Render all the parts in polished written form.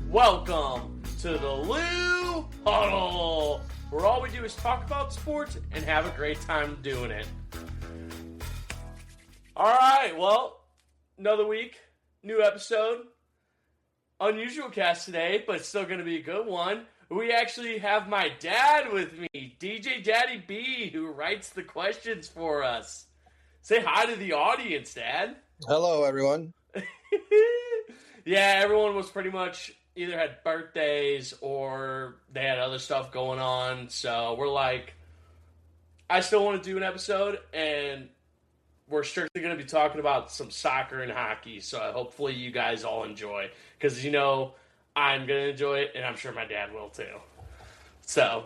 Welcome to the Lou Huddle, where all we do is talk about sports and have a great time doing it. All right, well, another week, new episode. Unusual cast today, but still going to be a good one. We actually have my dad with me, DJ Daddy B, who writes the questions for us. Say hi to the audience, Dad. Hello, everyone. Yeah, everyone was pretty much either had birthdays or they had other stuff going on. So we're like, I still want to do an episode, and we're strictly going to be talking about some soccer and hockey. So hopefully you guys all enjoy, because I'm going to enjoy it, and I'm sure my dad will too. So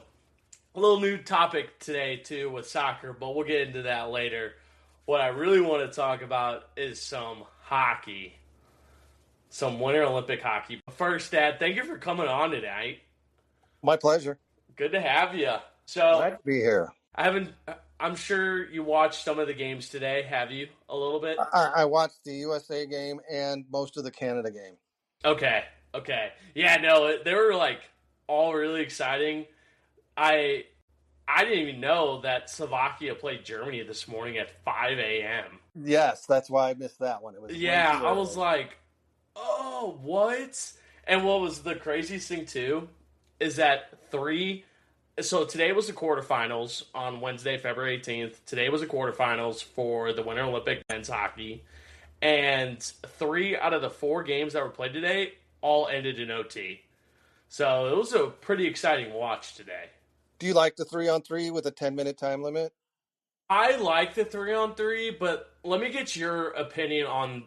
a little new topic today too with soccer, but we'll get into that later. What I really want to talk about is some hockey. Some Winter Olympic hockey. But first, Dad, thank you for coming on tonight. My pleasure. Good to have you. So Glad to be here. I'm sure you watched some of the games today. Have you a little bit? I watched the USA game and most of the Canada game. Okay. Yeah, no, they were like all really exciting. I didn't even know that Slovakia played Germany this morning at 5 a.m. Yes, that's why I missed that one. It was I was like, oh, what? And what was the craziest thing too is that so today was the quarterfinals on Wednesday, February 18th. Today was the quarterfinals for the Winter Olympic men's hockey. And 3 out of the 4 games that were played today all ended in OT. So it was a pretty exciting watch today. Do you like the 3-on-3 with a 10-minute time limit? I like the 3-on-3, but let me get your opinion on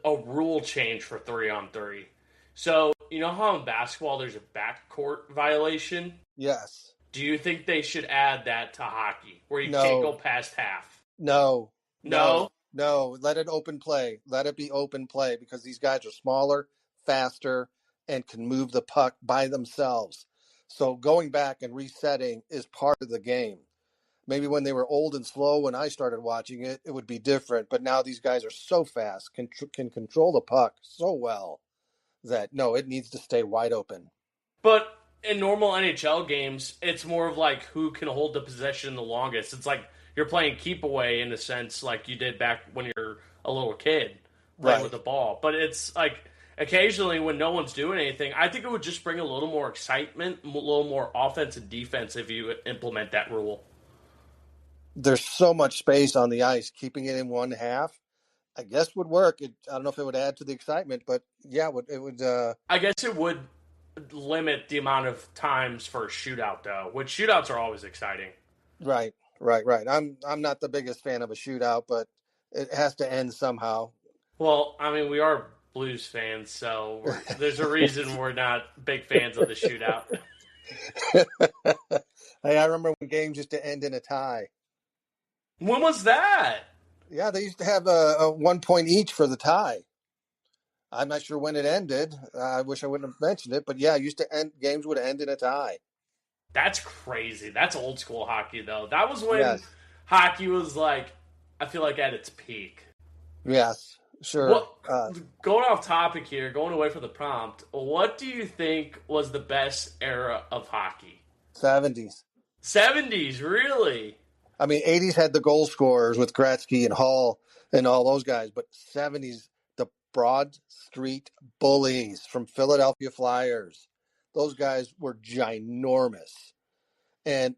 a rule change for 3-on-3. So, you know how in basketball there's a backcourt violation? Yes. Do you think they should add that to hockey, where you can't go past half? No. No? Let it open play. Let it be open play, because these guys are smaller, faster, and can move the puck by themselves. So going back and resetting is part of the game. Maybe when they were old and slow, when I started watching it, it would be different. But now these guys are so fast, can control the puck so well that, no, it needs to stay wide open. But in normal NHL games, it's more of like who can hold the possession the longest. It's like you're playing keep away in a sense, like you did back when you're a little kid playing with the ball. But it's like occasionally when no one's doing anything, I think it would just bring a little more excitement, a little more offense and defense if you implement that rule. There's so much space on the ice. Keeping it in one half, I guess, would work. I don't know if it would add to the excitement, but yeah, it would. I guess it would limit the amount of times for a shootout, though, which shootouts are always exciting. Right. I'm not the biggest fan of a shootout, but it has to end somehow. Well, I mean, we are Blues fans, so there's a reason we're not big fans of the shootout. Hey, I remember when games used to end in a tie. When was that? Yeah, they used to have a 1 point each for the tie. I'm not sure when it ended. I wish I wouldn't have mentioned it, but yeah, games would end in a tie. That's crazy. That's old school hockey, though. That was when hockey was like, I feel like at its peak. Yes, sure. Well, going off topic here, going away from the prompt, what do you think was the best era of hockey? 70s. 70s, really? I mean, 80s had the goal scorers with Gretzky and Hall and all those guys, but 70s, the Broad Street Bullies from Philadelphia Flyers, those guys were ginormous. And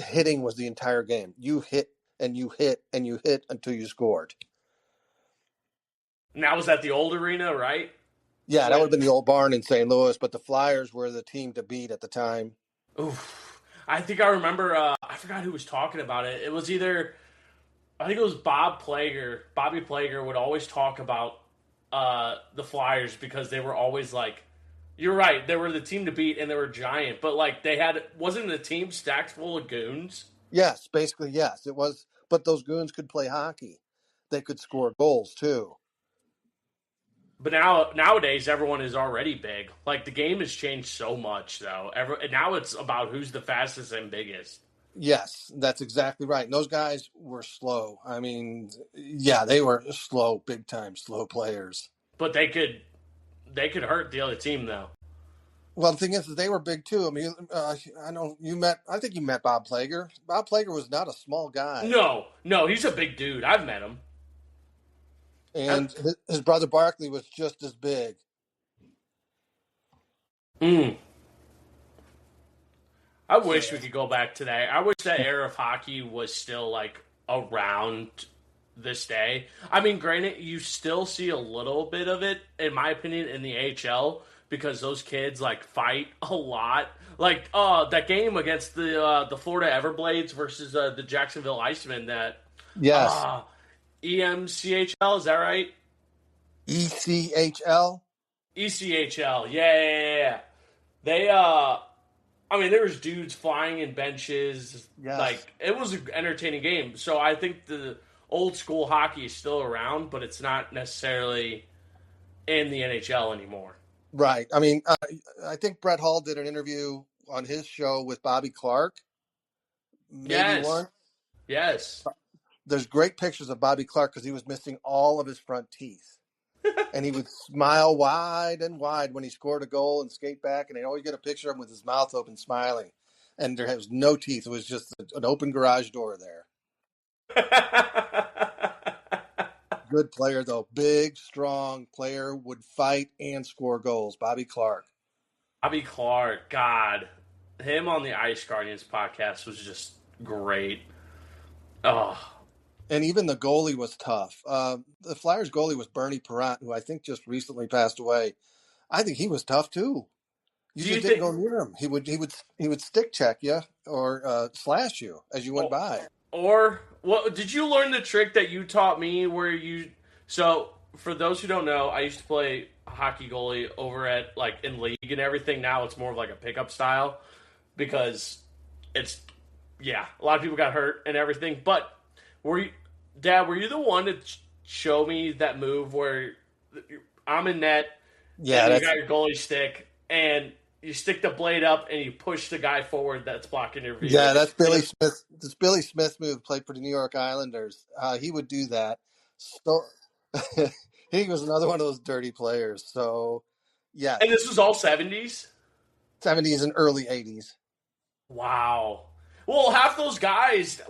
hitting was the entire game. You hit and you hit and you hit until you scored. And that was at the old arena, right? Yeah, that would have been the old barn in St. Louis, but the Flyers were the team to beat at the time. Oof. I think I remember, I forgot who was talking about it. It was I think it was Bobby Plager would always talk about the Flyers because they were always like, you're right, they were the team to beat and they were giant, but like wasn't the team stacked full of goons? Yes, basically, yes, it was. But those goons could play hockey. They could score goals too. But nowadays, everyone is already big. Like, the game has changed so much, though. Now it's about who's the fastest and biggest. Yes, that's exactly right. And those guys were slow. I mean, yeah, they were slow, big time slow players. But they could hurt the other team, though. Well, the thing is, they were big too. I mean, I think you met Bob Plager. Bob Plager was not a small guy. No, he's a big dude. I've met him. And his brother Barkley was just as big. Mm. I So, wish we could go back to that. I wish that era of hockey was still like around this day. I mean, granted, you still see a little bit of it, in my opinion, in the AHL because those kids like fight a lot. Like, that game against the Florida Everblades versus the Jacksonville Icemen. That yes, EMCHL, is that right? ECHL. ECHL, yeah. They I mean, there was dudes flying in benches. Yes, Like, it was an entertaining game. So I think the old school hockey is still around, but it's not necessarily in the NHL anymore. right. I mean, I think Brett Hall did an interview on his show with Bobby Clark. Maybe Yes, one. yes. There's great pictures of Bobby Clark because he was missing all of his front teeth. And he would smile wide and wide when he scored a goal and skate back, and they'd always get a picture of him with his mouth open, smiling. And there was no teeth; it was just an open garage door there. Good player though, big, strong player, would fight and score goals. Bobby Clark. Bobby Clark, God, him on the Ice Guardians podcast was just great. Oh, And even the goalie was tough. The Flyers goalie was Bernie Perrant, who I think just recently passed away. I think he was tough too. You do you just didn't think? go near him. He would stick check you or slash you as you went by. Or what? Did you learn the trick that you taught me? Where you so for those who don't know, I used to play hockey goalie over at like in league and everything. Now it's more of like a pickup style because it's yeah, a lot of people got hurt and everything. But were you, Dad? Were you the one to show me that move where I'm in net Yeah, and you that's got your goalie stick and you stick the blade up and you push the guy forward that's blocking your view? yeah, that's And Billy Smith. This Billy Smith move played for the New York Islanders. He would do that. So he was another one of those dirty players. So yes, this was all 70s. 70s and early 80s. Wow. Well, half those guys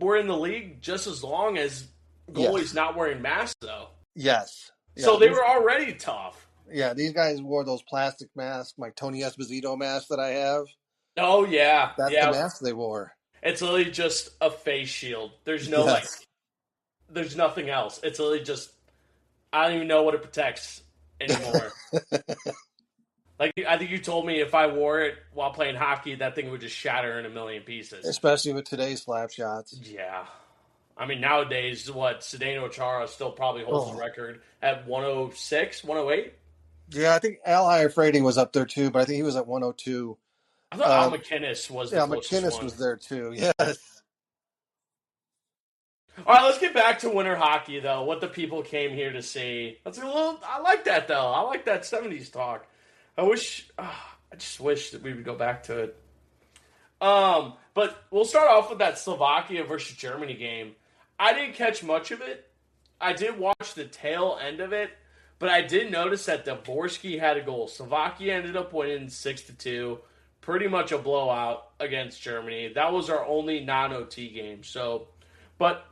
were in the league just as long as goalies Yes, not wearing masks, though. yes, So yeah. they were already tough. Yeah, these guys wore those plastic masks, my Tony Esposito mask that I have. Oh yeah, That's the yeah. mask they wore. It's literally just a face shield. There's no like, Yes. there's nothing else. It's literally just I don't even know what it protects anymore. Like I think you told me if I wore it while playing hockey, that thing would just shatter in a million pieces. Especially with today's slap shots. Yeah. I mean, nowadays, what, Zdeno Chara still probably holds the Oh. record at 106, 108? Yeah, I think Al Iafrate was up there too, but I think he was at 102. I thought Al McInnes was the Yeah, closest McInnes one. was there too. Yes. All right, let's get back to winter hockey, though. What the people came here to see. That's a little. I like that, though. I like that '70s talk. I just wish that we would go back to it. But we'll start off with that Slovakia versus Germany game. I didn't catch much of it. I did watch the tail end of it, but I did notice that Dvorsky had a goal. Slovakia ended up winning 6-2, pretty much a blowout against Germany. That was our only non-OT game. So, but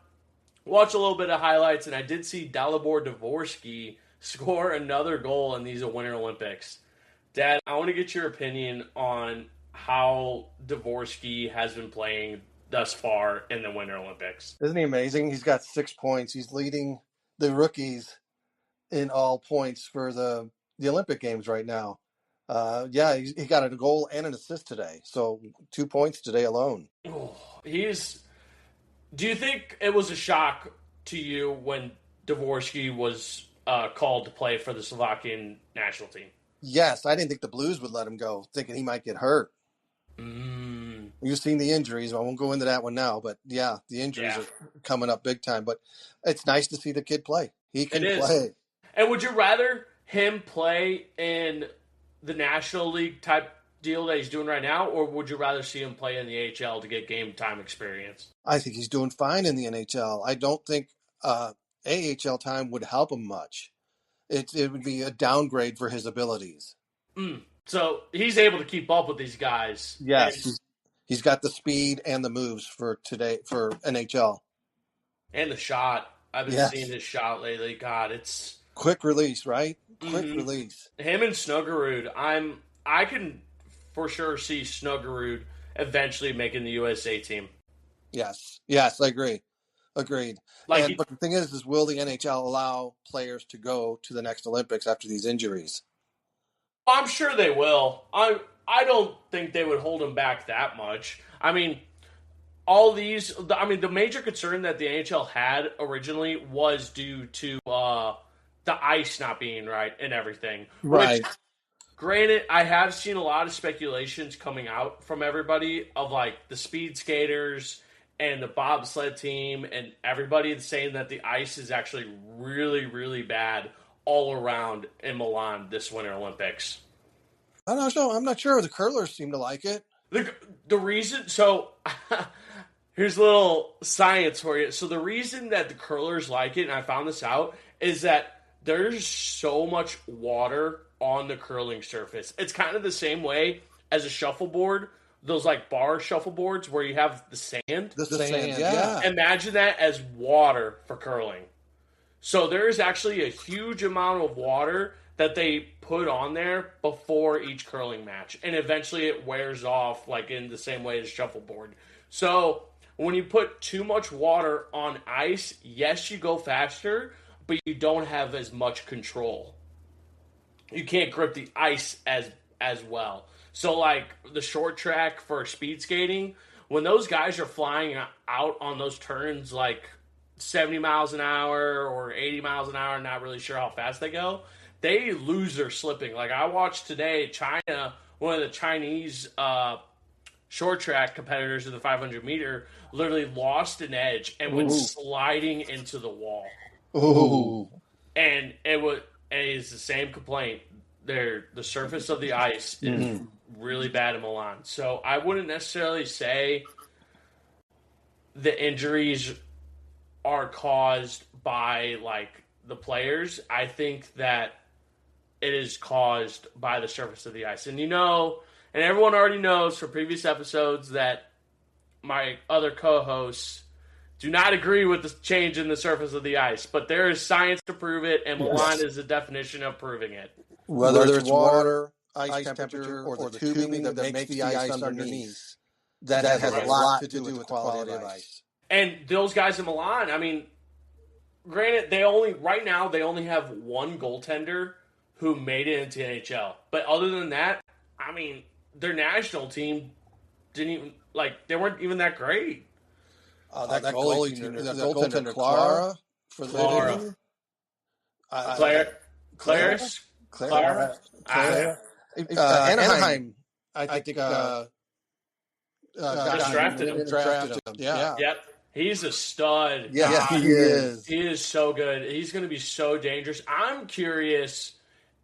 watch a little bit of highlights, and I did see Dalibor Dvorsky score another goal in these Winter Olympics. Dad, I want to get your opinion on how Dvorsky has been playing thus far in the Winter Olympics. Isn't he amazing? He's got 6 points. He's leading the rookies in all points for the Olympic Games right now. Yeah, he got a goal and an assist today. So 2 points today alone. Oh, do you think it was a shock to you when Dvorsky was called to play for the Slovakian national team? Yes, I didn't think the Blues would let him go, thinking he might get hurt. You've seen the injuries. I won't go into that one now, but yeah, the injuries are coming up big time. But it's nice to see the kid play. He can play. And would you rather him play in the National League type deal that he's doing right now, or would you rather see him play in the AHL to get game time experience? I think he's doing fine in the NHL. I don't think AHL time would help him much. It would be a downgrade for his abilities. So he's able to keep up with these guys. Yes, he's got the speed and the moves for today for NHL. And the shot. I've been seeing his shot lately. God, it's quick release, right? Quick release. Him and Snuggerud. I can for sure see Snuggerud eventually making the USA team. Yes, I agree. Agreed. But the thing is will the NHL allow players to go to the next Olympics after these injuries? I'm sure they will. I don't think they would hold him back that much. I mean, the major concern that the NHL had originally was due to the ice not being right and everything. Right. Which, granted, I have seen a lot of speculations coming out from everybody of like the speed skaters and the bobsled team and everybody saying that the ice is actually really, really bad all around in Milan this Winter Olympics. I'm not sure. The curlers seem to like it. The reason, so here's a little science for you. So the reason that the curlers like it, and I found this out, is that there's so much water on the curling surface. It's kind of the same way as a shuffleboard, those like bar shuffleboards where you have the sand. The sand, yeah. Imagine that as water for curling. So there's actually a huge amount of water that they put on there before each curling match. And eventually it wears off like in the same way as shuffleboard. So when you put too much water on ice, yes, you go faster, but you don't have as much control. You can't grip the ice as well. So like the short track for speed skating, when those guys are flying out on those turns like 70 miles an hour or 80 miles an hour, not really sure how fast they go, they lose their slipping. Like I watched today, China, one of the Chinese short track competitors in the 500 meter, literally lost an edge and went sliding into the wall. Ooh. And it is the same complaint. The surface of the ice is really bad in Milan. So I wouldn't necessarily say the injuries are caused by like the players. I think that it is caused by the surface of the ice. And and everyone already knows from previous episodes that my other co-hosts do not agree with the change in the surface of the ice. But there is science to prove it, and Milan is the definition of proving it. Whether it's water, ice temperature, or the tubing that makes the ice underneath, that has a lot to do with the quality of ice. And those guys in Milan, I mean, granted, they only have one goaltender who made it into NHL. But other than that, I mean, their national team didn't even, they weren't even that great. That goaltender, Clara, for the Claire. Anaheim, I think, drafted him. Yeah. Yep. He's a stud. Yeah, he is. He is so good. He's going to be so dangerous. I'm curious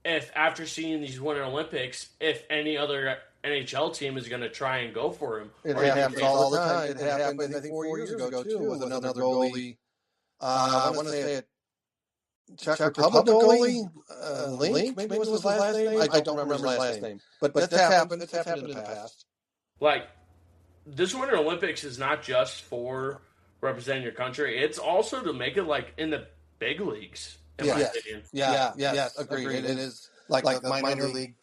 if, after seeing these Winter Olympics, if any other NHL team is going to try and go for him. It happens all the time. It happened, I think, 4 years ago, too, with another goalie. I want to say it. Czech Republic goalie? Link? Maybe was his last name? I don't remember his last name. But that's happened. It's happened in the past. This Winter Olympics is not just for representing your country. It's also to make it, in the big leagues, in my opinion. Yes, agreed. It is like the minor league,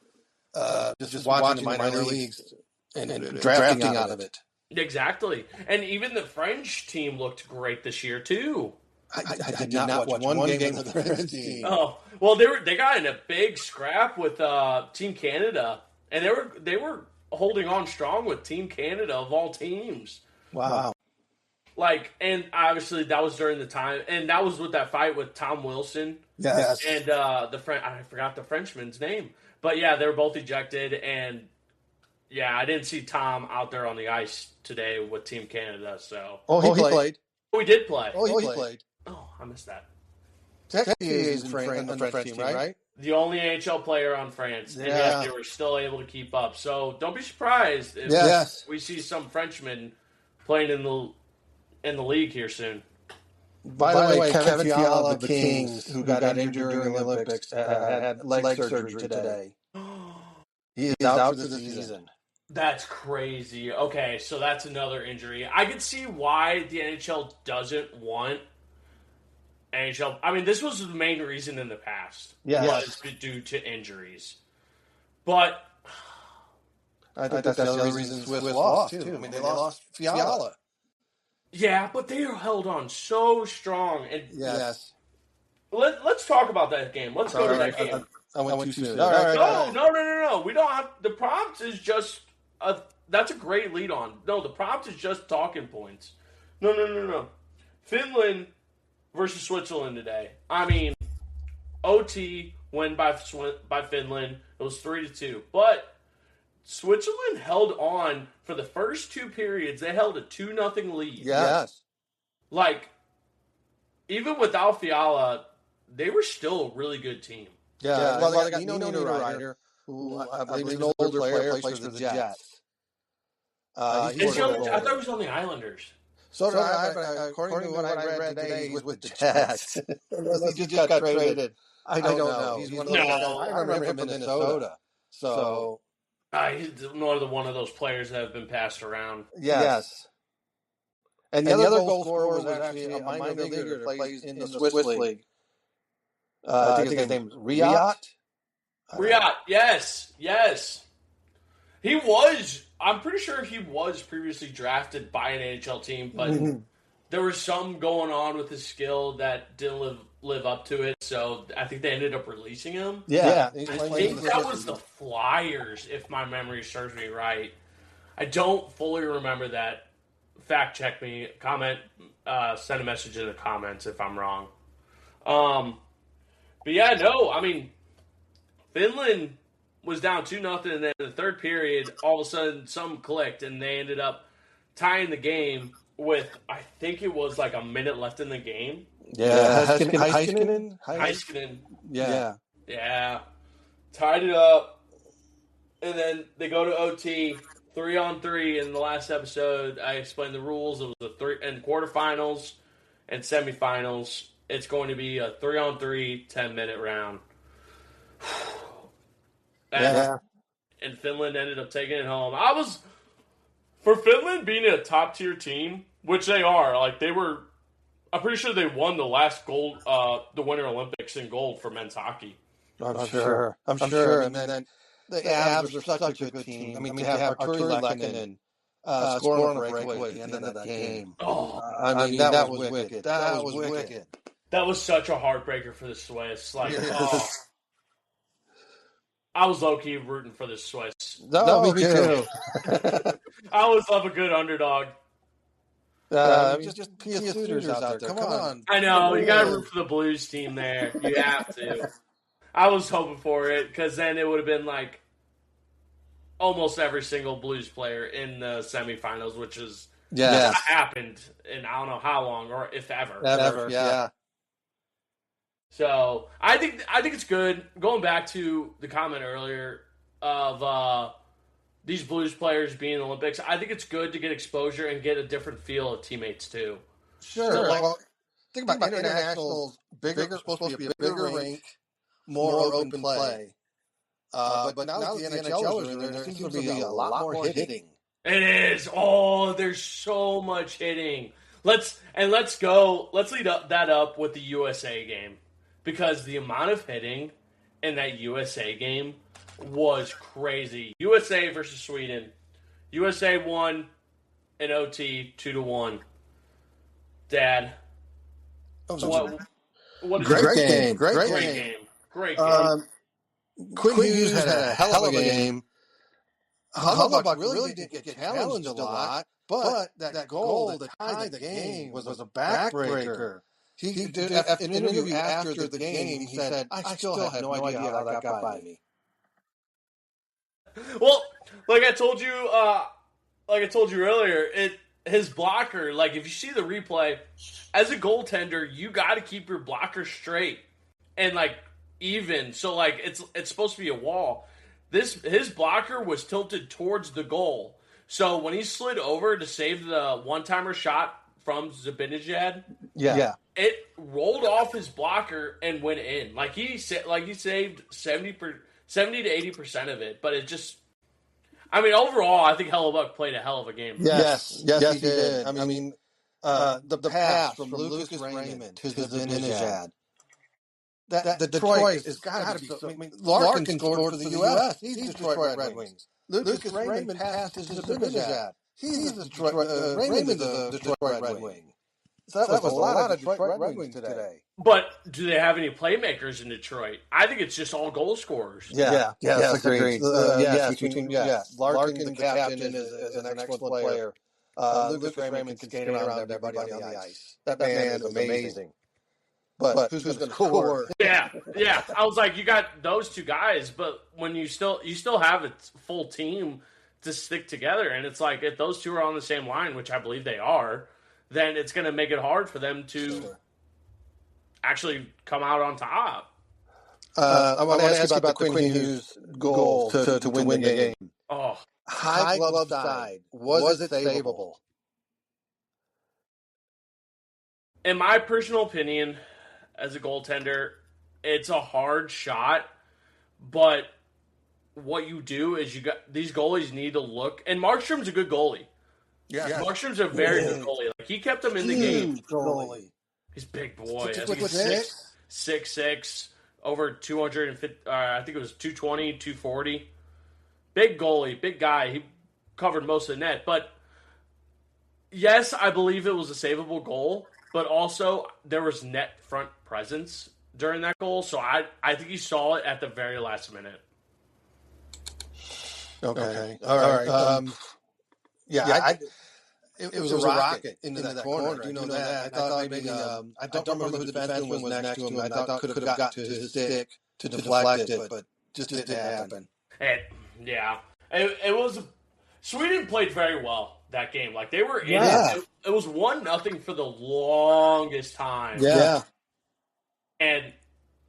just watching the minor leagues and drafting out of it. Exactly. And even the French team looked great this year, too. I did not watch one game of the French team. Oh, well, they got in a big scrap with Team Canada, and they were holding on strong with Team Canada of all teams. Wow. And obviously that was during the time, and that was with that fight with Tom Wilson. Yes. And I forgot the Frenchman's name. But yeah, they were both ejected, and yeah, I didn't see Tom out there on the ice today with Team Canada, so. Oh, he played. Oh, he did play. Oh, he played. Oh, I missed that. Texier is on the French team, right? The only NHL player on France, and yet they were still able to keep up. So don't be surprised if we see some Frenchmen playing in the league here soon. By the way, Kevin Fiala of the Kings, who got injured during the Olympics, had leg surgery today. He is out for the season. That's crazy. Okay, so that's another injury. I could see why the NHL doesn't want NHL. I mean, this was the main reason in the past. Yes. Was due to injuries. But I think that's the other reason Swiss lost, too. I mean, they lost Fiala. Yeah, but they are held on so strong. And Yes. let's talk about that game. Let's go to that game. I went too soon. All right. No. We don't have the prompt is just that's a great lead on. No, the prompt is just talking points. No. Finland versus Switzerland today. I mean, OT win by Finland. It was 3-2, but Switzerland held on for the first two periods. They held a 2-0 lead. Yes. Like, even without Fiala, they were still a really good team. Yeah. Well, they got Nino Niederreiter, who I believe is an older player, plays for the Jets. I thought he was on the Islanders. So did I, but according to what I read today, he's with the Jets. Unless he just got traded. I don't know. He's one of those guys. I remember him in Minnesota. So he's one of those players that have been passed around. Yes. And the other goal scorer was actually a minor leaguer that plays in the Swiss League. I think his name's Riot. Riot, yes. He was. I'm pretty sure he was previously drafted by an NHL team, but there was some going on with his skill that didn't live up to it. So I think they ended up releasing him. Yeah, I think that was the Flyers, if my memory serves me right. I don't fully remember that. Fact check me. Comment. Send a message in the comments if I'm wrong. But yeah, no. I mean, Finland was down 2-0, and then in the third period, all of a sudden, something clicked, and they ended up tying the game with, I think it was like a minute left in the game. Yeah, Heiskanen. Yeah. Tied it up, and then they go to OT, 3-on-3. In the last episode, I explained the rules. It was in quarterfinals and semifinals. It's going to be a 3-on-3, 10-minute round. And Finland ended up taking it home. For Finland being a top tier team, which they are, like I'm pretty sure they won the last gold, the Winter Olympics in gold for men's hockey. I'm sure. And then the Avs are such a good team. I mean, to have Arturi Lehkonen scoring a breakaway at the end of that game. I mean, that was wicked. That was wicked. That was such a heartbreaker for the Swiss. Like, I was low-key rooting for the Swiss. No, me too. I always love a good underdog. Just Pia Suter's out there. Come on. I know. You got to root for the Blues team there. You have to. I was hoping for it because then it would have been like almost every single Blues player in the semifinals, which is happened in I don't know how long or if ever. Ever, yeah. So I think it's good. Going back to the comment earlier of these Blues players being in the Olympics, I think it's good to get exposure and get a different feel of teammates too. Sure. So, think about internationals. Supposed to be a bigger rink, more open play. But now that the NHL is in there seems to be a lot more hitting. It is. Oh, there's so much hitting. Let's lead that up with the USA game. Because the amount of hitting in that USA game was crazy. USA versus Sweden. USA won in OT 2-1. Dad. What is Great game. Great game. Quinn Hughes had a hell of a game. Hellebuyck really didn't get challenged a lot, but that goal that tied the game was a backbreaker. He did an interview after the game. He said, "I still have no idea how that got by me." Well, like I told you earlier, his blocker. Like if you see the replay, as a goaltender, you got to keep your blocker straight and like even. So like it's supposed to be a wall. His blocker was tilted towards the goal. So when he slid over to save the one-timer shot from Zibanejad, it rolled off his blocker and went in. Like he saved 70% 70 to 80% of it. But it just, I mean, overall, I think Hellebuck played a hell of a game. Yes, he did. I mean, the pass from Lucas Raymond to Zibanejad. That Detroit has got to be. I mean, Larkin scored for the U.S. He's Detroit Red Wings. Lucas Raymond passed to Zibanejad. He's the Detroit. Raymond is the Detroit Red Wing. So that was a lot of Detroit Red Wings today. But do they have any playmakers in Detroit? I think it's just all goal scorers. Yes, agreed. Yes, Larkin, the captain, is an excellent player. Lucas Raymond can skate around everybody on the ice. That man is amazing. But who's going to score? Yeah. I was like, you got those two guys, but when you still have a full team to stick together, and it's like if those two are on the same line, which I believe they are, then it's going to make it hard for them to actually come out on top. I want to ask you about the Quinn Hughes goal to win the game. Oh, high glove side. Was it savable? In my personal opinion, as a goaltender, it's a hard shot, but what you do is these goalies need to look, and Markstrom's a good goalie. Yeah, Markstrom's a very good goalie. Like, he kept them in the game. Goalie. He's a big boy. I think With he's 6'6", over 250. I think it was 220, 240. Big goalie, big guy. He covered most of the net. But yes, I believe it was a savable goal. But also there was net front presence during that goal. So I think he saw it at the very last minute. Okay. All right. It was a rocket into that corner. You know that. I thought maybe I don't remember who the defenseman was next to him. I thought could have got to his stick to deflect it, but just didn't happen. It was. Sweden played very well that game. Like, they were in it. It was 1-0 for the longest time. Yeah. And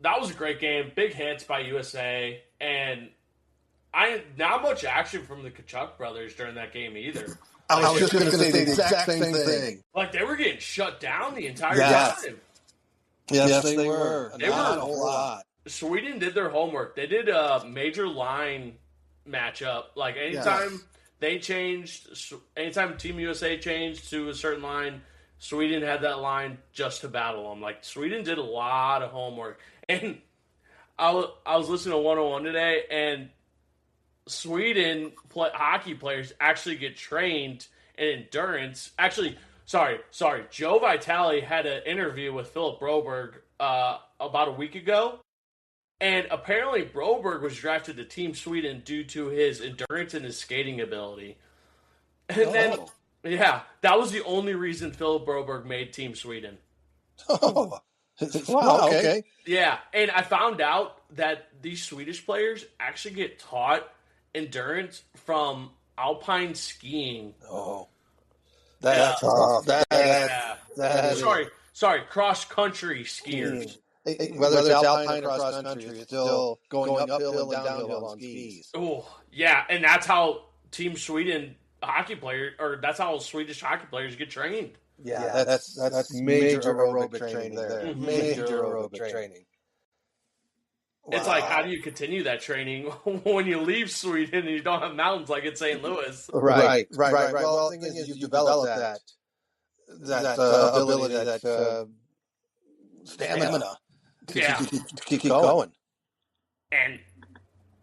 that was a great game. Big hits by USA, and not much action from the Tkachuk brothers during that game either. I was just going to say the exact same thing. Like, they were getting shut down the entire time. Yes, they were. They were a whole lot. Sweden did their homework. They did a major line matchup. Like, anytime anytime Team USA changed to a certain line, Sweden had that line just to battle them. Like, Sweden did a lot of homework. And I was listening to 101 today, and Sweden hockey players actually get trained in endurance. Actually, sorry. Joe Vitale had an interview with Philip Broberg about a week ago, and apparently Broberg was drafted to Team Sweden due to his endurance and his skating ability. And then, that was the only reason Philip Broberg made Team Sweden. Oh, wow, okay. Yeah, and I found out that these Swedish players actually get taught endurance from alpine skiing. Oh, that's tough. Sorry, cross country skiers. Whether it's alpine or cross country, it's still going uphill and downhill on skis. Oh, yeah, and that's how Team Sweden hockey players, or that's how Swedish hockey players get trained. Yeah, that's major aerobic training there. Mm-hmm. Major aerobic training. Wow. It's like, how do you continue that training when you leave Sweden and you don't have mountains like in St. Louis? Right. Well, the thing is, you develop that ability, that stamina to keep going. And,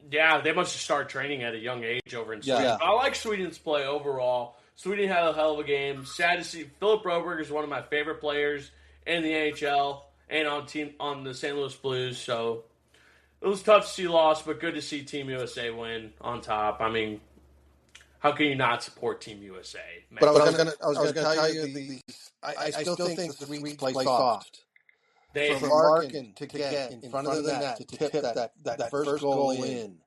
they must start training at a young age over in Sweden. But I like Sweden's play overall. Sweden had a hell of a game. Sad to see. Philip Broberg is one of my favorite players in the NHL and on the St. Louis Blues, so it was tough to see loss, but good to see Team USA win on top. I mean, how can you not support Team USA? Man. But I was going to tell you, I still think the Swedes play soft. For Larkin to get in front of the net to tip that first goal in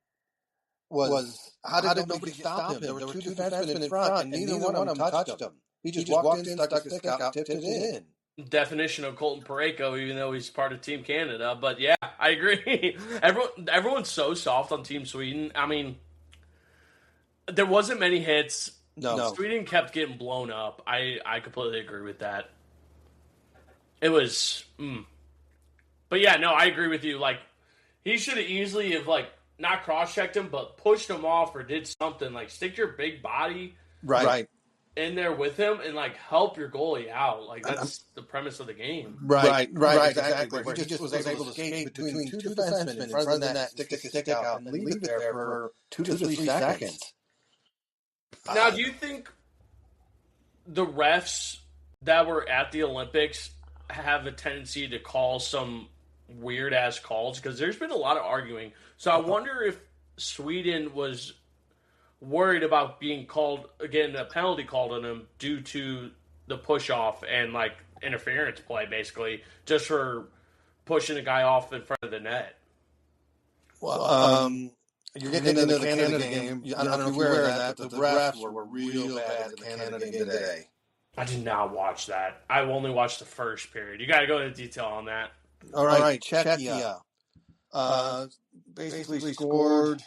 was how did nobody stop him? There were two defensemen in front, and neither one of them touched him. He just walked in, stuck his stick out, tipped it in. Definition of Colton Parayko, even though he's part of Team Canada. But yeah, I agree. Everyone's so soft on Team Sweden. I mean, there wasn't many hits. No. Sweden kept getting blown up. I completely agree with that. It was, But yeah, no, I agree with you. Like, he should have easily have, like, not cross-checked him, but pushed him off or did something. Like, stick your big body Right. in there with him and, like, help your goalie out. Like, that's the premise of the game. Right, exactly. Where he just was able to skate between two defensemen in front of the net, stick a stick out, and leave it there for 2 to 3 seconds. Now, do you think the refs that were at the Olympics have a tendency to call some weird-ass calls? Because there's been a lot of arguing. So I wonder if Sweden was worried about being called, again, a penalty called on him due to the push-off and, like, interference play, basically, just for pushing a guy off in front of the net. Well, you're getting into the Canada game. I don't know if you're aware of that, but the refs were real bad in the Canada game today. I did not watch that. I only watched the first period. You got to go into detail on that. All right, Czechia basically scored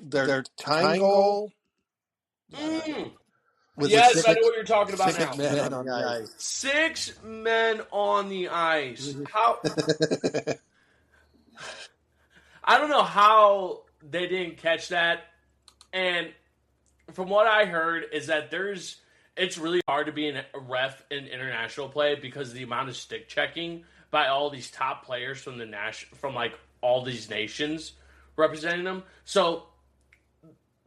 their tying goal. Yes, I know what you're talking about 6 now. men on the ice. 6 men on the ice. How? I don't know how they didn't catch that. And from what I heard is that it's really hard to be a ref in international play because of the amount of stick checking by all these top players from from like all these nations representing them. So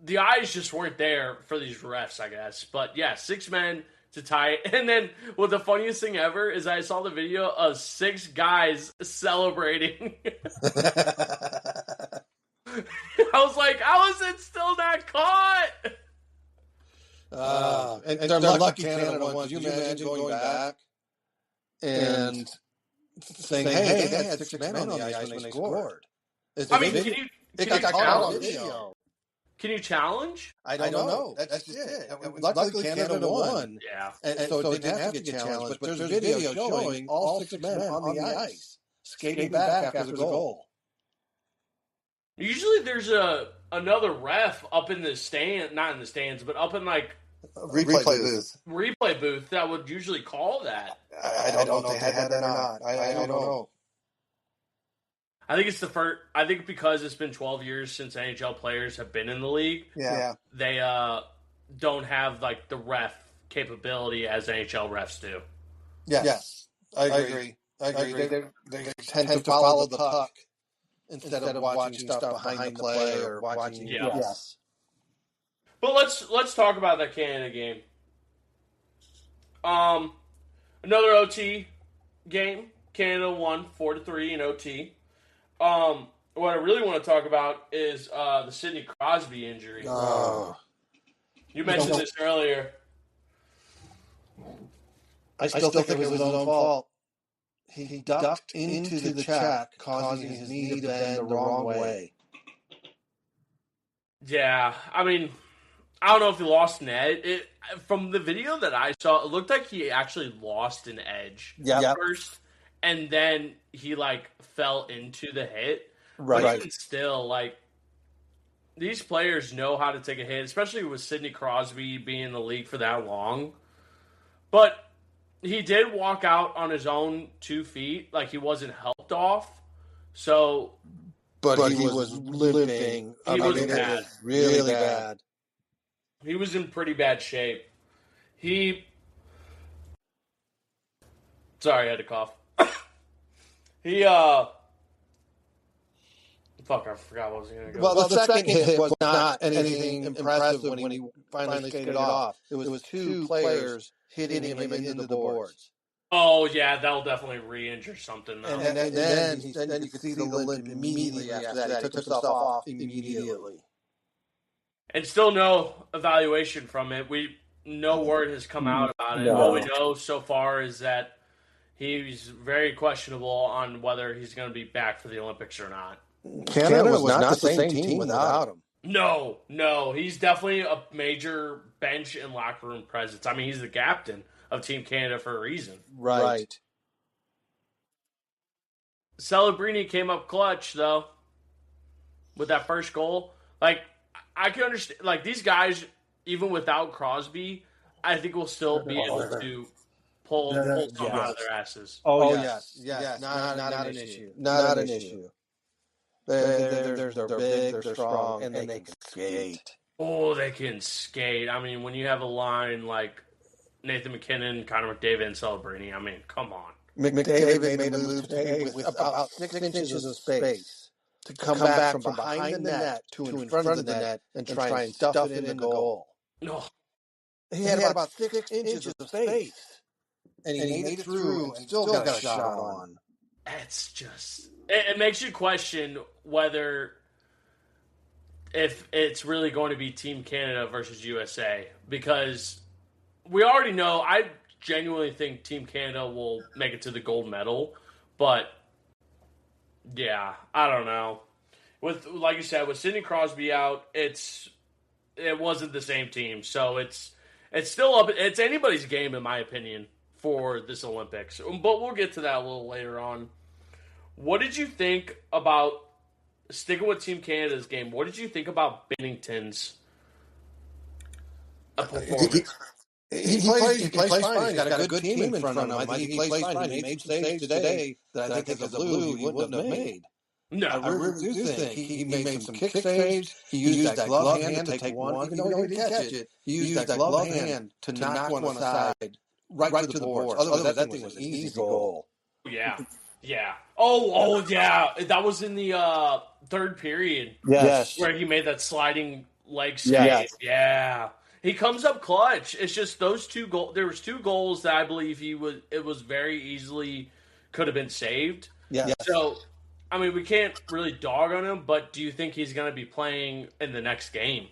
the eyes just weren't there for these refs, I guess. But yeah, 6 men to tie it. And then, well, the funniest thing ever is I saw the video of 6 guys celebrating. I was like, how is it still not caught? And they're lucky Canada won. Could you imagine going back and saying, hey, they had 6 men on the ice when they scored? I mean, it got caught on video. Can you challenge? I don't know. That's just it. Luckily, Canada won. Yeah. And so it didn't have to get challenged, but there's a video showing all 6 men on the ice skating back after the goal. Usually there's another ref up in the stand, not in the stands, but up in like replay booth that would usually call that. I don't know if they had that or not. I don't know. I think it's the first. I think because it's been 12 years since NHL players have been in the league. Yeah. They don't have like the ref capability as NHL refs do. Yes. I agree. They tend to follow the puck instead of watching stuff behind the play or watching. Yes. But let's talk about that Canada game. Another OT game. Canada won 4-3 in OT. What I really want to talk about is the Sidney Crosby injury. You mentioned this earlier. I still think it was his own fault. He ducked into the check, causing his knee to bend the wrong way. Yeah, I mean, I don't know if he lost an edge. From the video that I saw, it looked like he actually lost an edge first, and then he like fell into the hit. Right. But even still, like, these players know how to take a hit, especially with Sidney Crosby being in the league for that long. But he did walk out on his own 2 feet, like he wasn't helped off. So, but he was limping. He was bad, really bad. He was in pretty bad shape. Sorry, I had to cough. Fuck, I forgot what I was going to go. Well, the second hit was not anything impressive when he finally skated off. It was 2 players hitting him into the boards. Oh, yeah, that'll definitely re-injure something, though. And then you could see the limp immediately after that. He took himself off immediately. And still no evaluation from it. No word has come out about it. No. What we know so far is that he's very questionable on whether he's going to be back for the Olympics or not. Canada was not the same team without him. No. He's definitely a major bench and locker room presence. I mean, he's the captain of Team Canada for a reason. Right. Celebrini came up clutch, though, with that first goal. Like, I can understand. Like, these guys, even without Crosby, I think will still be able to pull some out of their asses. Oh, yes. Not an issue. Not an issue. They're big, they're strong, and they can skate. Oh, they can skate. I mean, when you have a line like Nathan McKinnon, Connor McDavid, and Celebrini, I mean, come on. McDavid made a move today with about 6 inches of space to come back from behind the net to in front of the net and try and stuff it in the goal. Oh, He had about 6 inches of space, and he made it through and still got a shot on. it's just it makes you question whether if it's really going to be Team Canada versus USA, because we already know. I genuinely think Team Canada will make it to the gold medal, but yeah, I don't know. With, like you said, with Sidney Crosby out, it wasn't the same team, so it's still up. It's anybody's game, in my opinion, for this Olympics. But we'll get to that a little later on. What did you think about, sticking with Team Canada's game, what did you think about Binnington's performance? He plays fine. He's got a good team in front of him. I think he plays fine. He made some saves today that I think as a Blue he wouldn't have made. No. I really do think he made some kick saves. He used that glove hand to take one, even though he didn't catch it. He used that glove hand to knock one aside right to the boards. Otherwise, that thing was an easy goal. Yeah. Yeah. Oh, yeah. That was in the third period. Yes. Where he made that sliding leg skate. Yeah. He comes up clutch. It's just those two goals. There was two goals that I believe it was very easily could have been saved. Yeah. So, I mean, we can't really dog on him, but do you think he's going to be playing in the next game?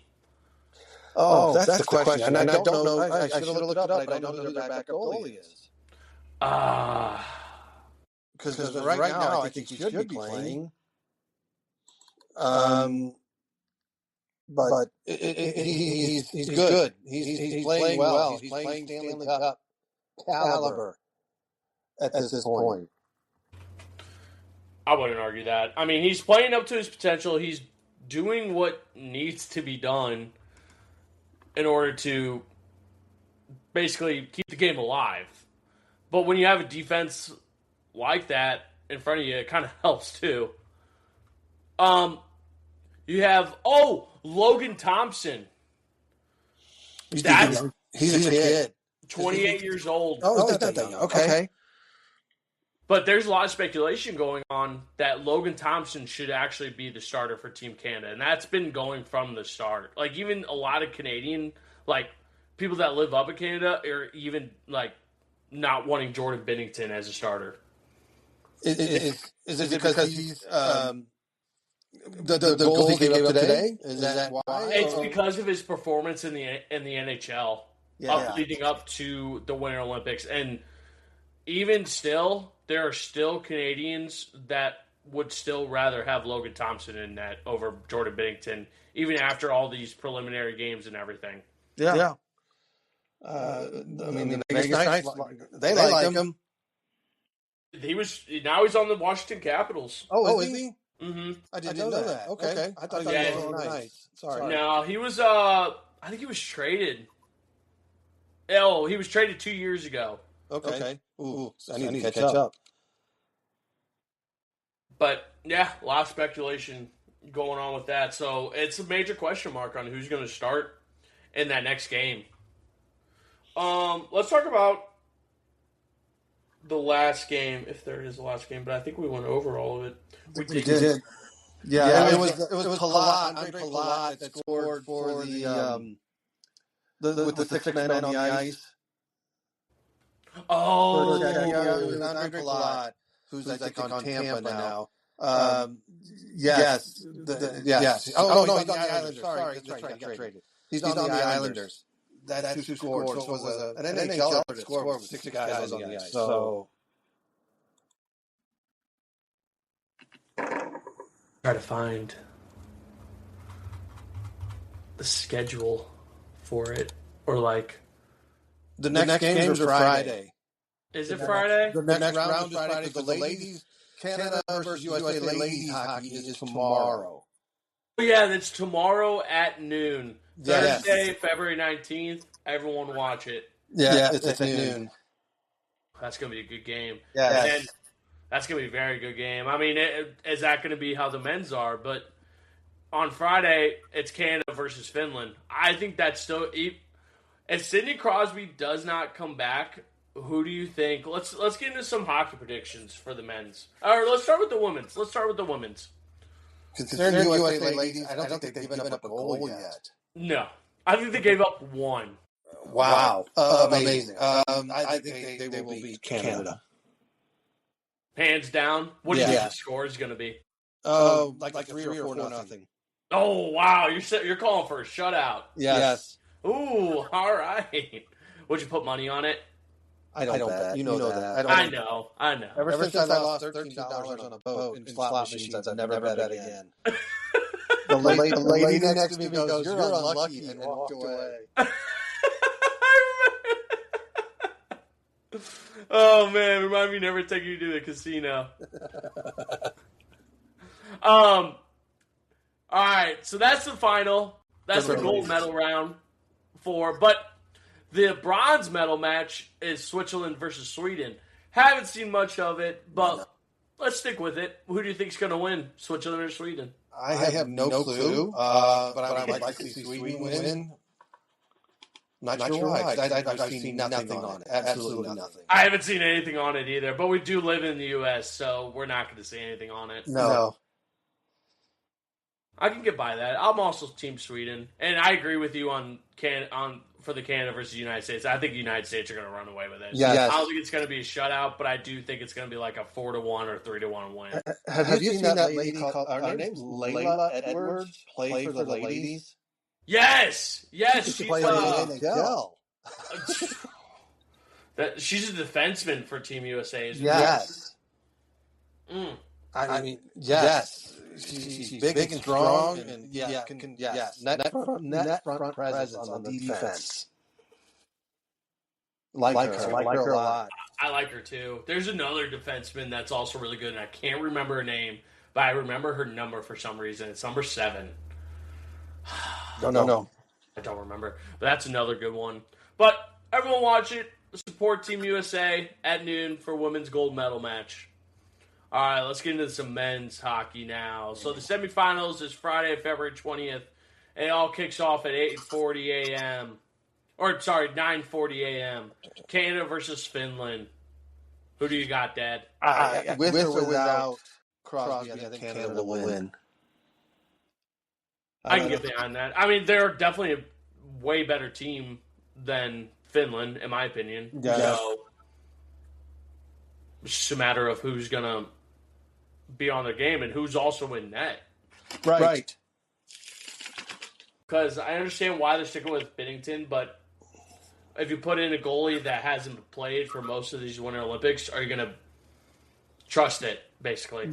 Oh, that's the question. And I don't know. I should have looked it up, but I don't know who their backup goalie is. Because right now, I think he should be playing. But he's good. He's playing well. He's playing Stanley Cup caliber at this point. I wouldn't argue that. I mean, he's playing up to his potential. He's doing what needs to be done in order to basically keep the game alive. But when you have a defense like that in front of you, it kind of helps too. You have Logan Thompson. He's a kid. 28 years old. Oh, he's not that young. Okay. But there's a lot of speculation going on that Logan Thompson should actually be the starter for Team Canada, and that's been going from the start. Like, even a lot of Canadian, like, people that live up in Canada are even, like, not wanting Jordan Binnington as a starter. Is it because he's the goals he gave up today? Is that why? It's because of his performance in the NHL, leading up to the Winter Olympics, and even still, there are still Canadians that would still rather have Logan Thompson in net over Jordan Binnington, even after all these preliminary games and everything. Yeah. I mean, the Vegas Knights, they like him. Now he's on the Washington Capitals. Oh, is he? Mm-hmm. I didn't know that. Okay. I thought he was on the Knights. Sorry. No, he was, I think he was traded. Oh, he was traded 2 years ago. Okay. Ooh, I need to catch up. But, yeah, a lot of speculation going on with that. So, it's a major question mark on who's going to start in that next game. Let's talk about the last game, if there is a last game, but I think we went over all of it. We did. Yeah, it was Palat, Andre Palat that scored for the with the six men on the ice. Oh, Andre Palat, who's I think on Tampa now. Yes. Yes. Oh, no, he's on the Islanders. Sorry, that's right, he got traded. He's on the Islanders. That's who scored. So it was an NHL that scored with six guys on the ice. So try to find the schedule for it, or like the next games are Friday. Is it Friday? The next round is Friday. The ladies, Canada versus USA ladies hockey is tomorrow. Oh, yeah, that's tomorrow at noon. Thursday, February 19th. Everyone watch it. Yeah, it's at noon. That's going to be a good game. Yeah. That's going to be a very good game. I mean, is that going to be how the men's are? But on Friday, it's Canada versus Finland. I think that's still... If Sidney Crosby does not come back, who do you think... Let's get into some hockey predictions for the men's. Or let's start with the women's. Considering USA ladies, I don't think they've given up a goal yet. No. I think they gave up one. Wow. Amazing. I think they will beat Canada. Hands down. What do you think the score is going to be? Like 3 or 4 nothing. Oh, wow. You're calling for a shutout. Yes. Ooh, all right. Would you put money on it? I don't bet. You know that. I know. Ever since I lost $13 on a boat in slot machines, I've never bet again. The lady next to me goes, "You're unlucky," and walked away. Oh, man. Remind me never to take you to the casino. All right. So that's the final. That's the gold medal round. But the bronze medal match is Switzerland versus Sweden. Haven't seen much of it, but let's stick with it. Who do you think is going to win, Switzerland or Sweden? I have no clue, but I would like to see Sweden win. Not sure why. I've seen nothing on it. Absolutely nothing. I haven't seen anything on it either, but we do live in the U.S., so we're not going to see anything on it. No. I can get by that. I'm also Team Sweden, and I agree with you on for the Canada versus the United States. I think the United States are going to run away with it. Yes. I don't think it's going to be a shutout, but I do think it's going to be like a 4-1 or 3-1 win. Have you seen that lady called? Her name's Layla Edwards. Play for the ladies. Yes. She played in the NHL. She's a defenseman for Team USA. Yes. I mean, yes. She's big and strong, and net front presence on the defense. Like her a lot. I like her too. There's another defenseman that's also really good, and I can't remember her name, but I remember her number for some reason. It's number 7. No. I don't remember, but that's another good one. But everyone watch it. Support Team USA at noon for women's gold medal match. All right, let's get into some men's hockey now. So the semifinals is Friday, February 20th. It all kicks off at 8:40 a.m. Or, sorry, 9:40 a.m. Canada versus Finland. Who do you got, Dad? With or without Crosby, I think Canada will win. I can get behind that. I mean, they're definitely a way better team than Finland, in my opinion. Yeah. So it's just a matter of who's going to be on the game and who's also in net. Right. Because I understand why they're sticking with Binnington, but if you put in a goalie that hasn't played for most of these Winter Olympics, are you going to trust it, basically?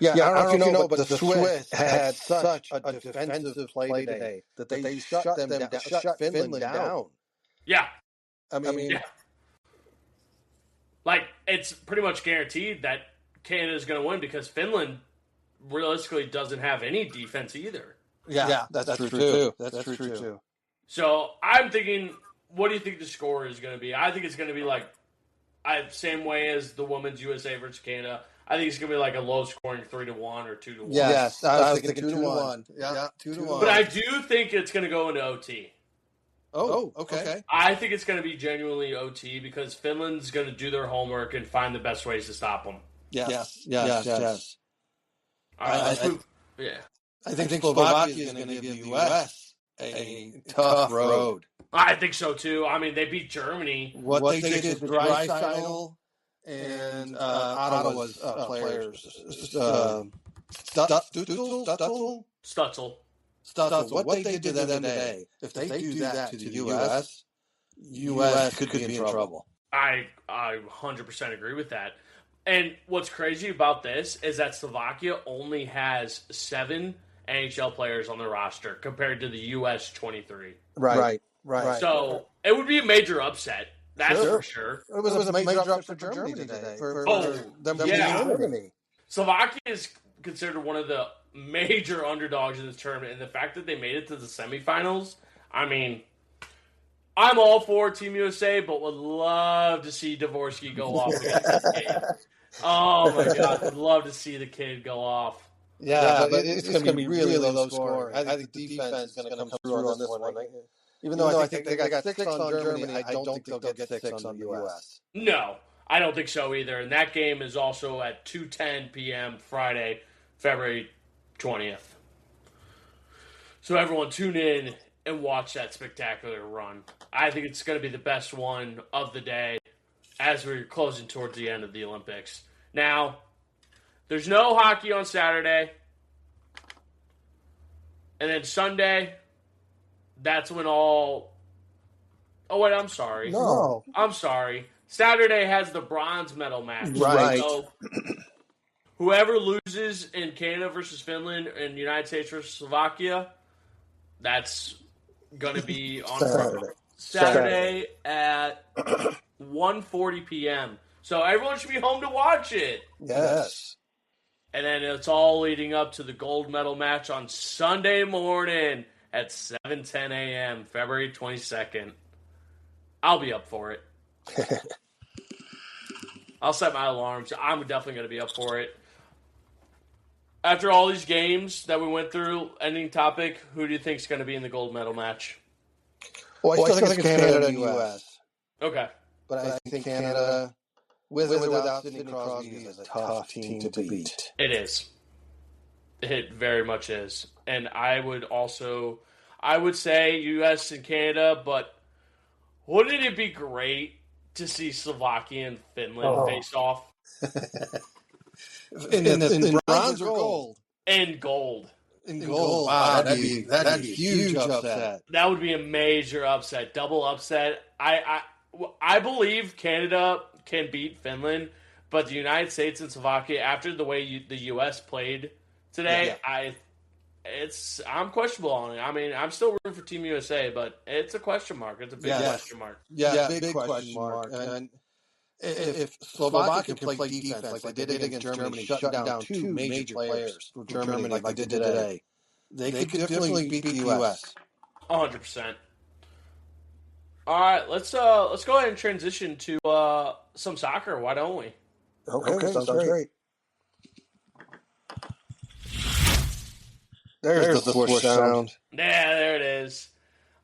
Yeah, I don't know if you know, but the Swiss had such a defensive play today that they shut Finland down. Yeah. I mean, yeah. Like, it's pretty much guaranteed that Canada's going to win because Finland realistically doesn't have any defense either. Yeah, that's true too. That's true too. So I'm thinking, what do you think the score is going to be? I think it's going to be like, same way as the women's USA versus Canada. I think it's going to be like a low-scoring 3-1 or 2-1. Yes, I was thinking 2-1. Yeah, 2-1. But I do think it's going to go into OT. Oh, okay. I think it's going to be genuinely OT because Finland's going to do their homework and find the best ways to stop them. Yes. All right, I think Slovakia is going to give the U.S. a tough road. I think so, too. I mean, they beat Germany. What they did to Draisaitl and Ottawa's players. Stutzel. What they did to them today, if they do that to the U.S., U.S. could be in trouble. I 100% agree with that. And what's crazy about this is that Slovakia only has 7 NHL players on their roster compared to the U.S. 23. Right. So it would be a major upset. That's for sure. It was a major upset for Germany today. For them beating Germany. Slovakia is considered one of the major underdogs in this tournament, and the fact that they made it to the semifinals, I mean, I'm all for Team USA, but would love to see Dvorsky go off against this game. Oh my God, I'd love to see the kid go off. Yeah, but it's going to be really low scoring. I think the defense is going to come through on this one. Even though I think they got 6 on Germany, I don't think they'll get 6 on the U.S. No, I don't think so either. And that game is also at 2:10 p.m. Friday, February 20th. So everyone tune in and watch that spectacular run. I think it's going to be the best one of the day as we're closing towards the end of the Olympics. Now, there's no hockey on Saturday. And then Sunday, that's when all... Oh, wait, I'm sorry. No. I'm sorry. Saturday has the bronze medal match. Right. So whoever loses in Canada versus Finland and United States versus Slovakia, that's going to be on Saturday at 1:40 p.m. So everyone should be home to watch it. Yes. And then it's all leading up to the gold medal match on Sunday morning at 7:10 a.m., February 22nd. I'll be up for it. I'll set my alarms. I'm definitely going to be up for it. After all these games that we went through, ending topic, who do you think is going to be in the gold medal match? Well, I still think it's Canada and U.S. Okay. But I think Canada, with or without Sidney Crosby, is a tough team to beat. It is. It very much is. And I would say U.S. and Canada, but wouldn't it be great to see Slovakia and Finland face off? in bronze or gold? In gold. In gold. Wow, that'd be a huge upset. That would be a major upset. Double upset. I believe Canada can beat Finland, but the United States and Slovakia, after the way the U.S. played today, I'm questionable on it. I mean, I'm still rooting for Team USA, but it's a question mark. It's a big question mark. Yeah, big question mark. And if Slovakia can play defense like they did against Germany, shutting down 2 major players for Germany like they did today, they could definitely beat the U.S. 100%. All right, let's go ahead and transition to some soccer. Why don't we? Okay, sounds great. There's the swoosh sound. Yeah, there it is.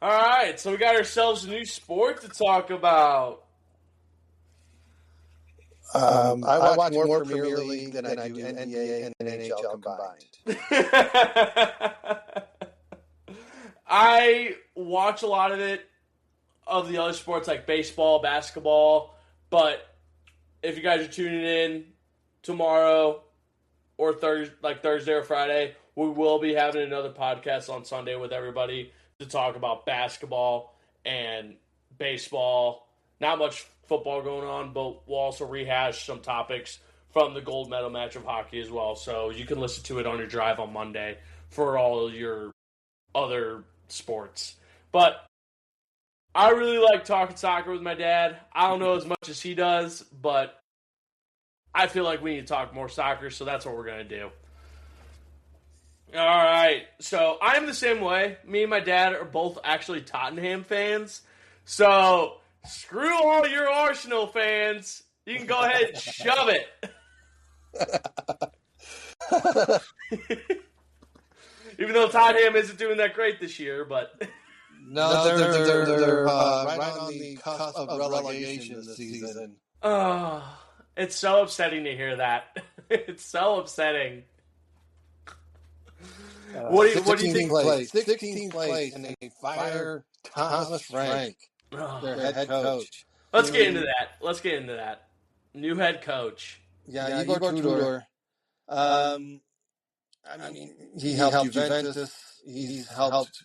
All right, so we got ourselves a new sport to talk about. I watch more Premier League than I do NBA and NHL combined. I watch a lot of it, of the other sports like baseball, basketball, but if you guys are tuning in tomorrow or Thursday or Friday, we will be having another podcast on Sunday with everybody to talk about basketball and baseball. Not much football going on, but we'll also rehash some topics from the gold medal match of hockey as well. So you can listen to it on your drive on Monday for all your other sports. But I really like talking soccer with my dad. I don't know as much as he does, but I feel like we need to talk more soccer, so that's what we're going to do. All right, so I'm the same way. Me and my dad are both actually Tottenham fans, so screw all your Arsenal fans. You can go ahead and shove it. Even though Tottenham isn't doing that great this year, but... No, they're right on the cusp of relegation this season. Oh, it's so upsetting to hear that. It's so upsetting. What do you think? 16th place, and they fire Thomas Frank, their head coach. Let's get into that. New head coach. Yeah, Igor Tudor. I mean, he helped Juventus. He's helped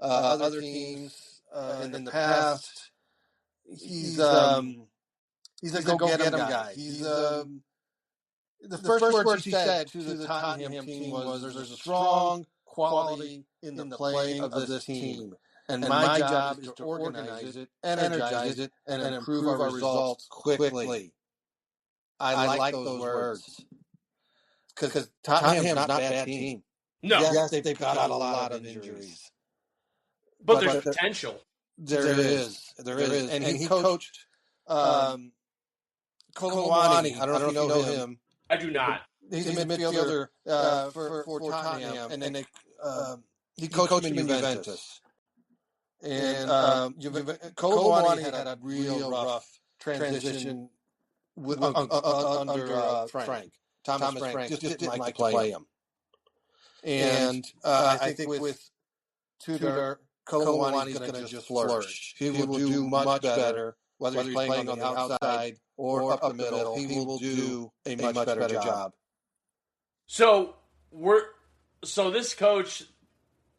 other teams in the past. He's a go-get-em guy. He's the first words he said to the Tottenham team was, "There's a strong quality in the playing of this team, and my job is to organize it, energize it, and improve our results quickly." I like those words because Tottenham's not a bad team. No, yes, they've got a lot of injuries, but there's potential. There is, and he coached Kolomwani. I don't know if you know him. I do not. He's a midfielder for Tottenham, and he coached him in Juventus. And Kolomwani had a real rough transition under Frank. Thomas Frank just didn't like to play him. And I think with Tudor, Kolomwani's going to just flourish. He will do much better, whether he's playing on the outside or up the middle. He will do a much better job. So this coach,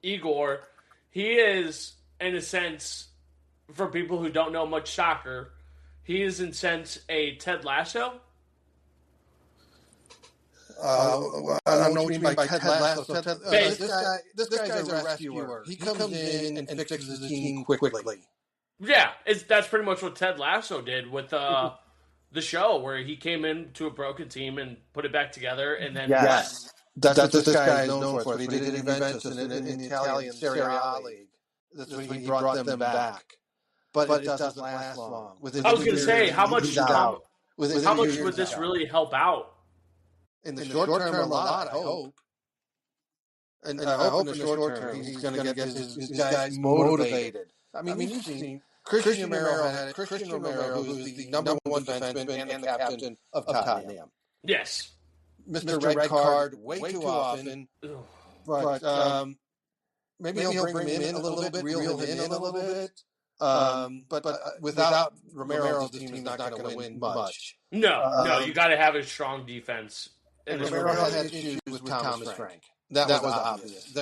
Igor, he is, in a sense, for people who don't know much soccer, he is, in a sense, a Ted Lasso. I don't know what you mean by Ted Lasso. This guy's a rescuer. He comes in and fixes the team quickly. Yeah, that's pretty much what Ted Lasso did with the show, where he came into a broken team and put it back together, and then yes, that's what this guy is known for. He did it in Juventus and in the Italian Serie A league. That's when he brought them back. But it doesn't last long. I was going to say, how much would this really help out? In the short term, a lot, I hope. And I hope in the short term he's going to get his guys motivated. I mean, you've seen Christian Romero, who's the number one defenseman and the captain of Tottenham. Yes. Mr. Red Card way too often. But maybe he'll bring him in a little bit, reel him in a little bit. But without Romero, the team is not going to win much. No, you got to have a strong defense. And Romero had issues with Thomas Frank. That was obvious.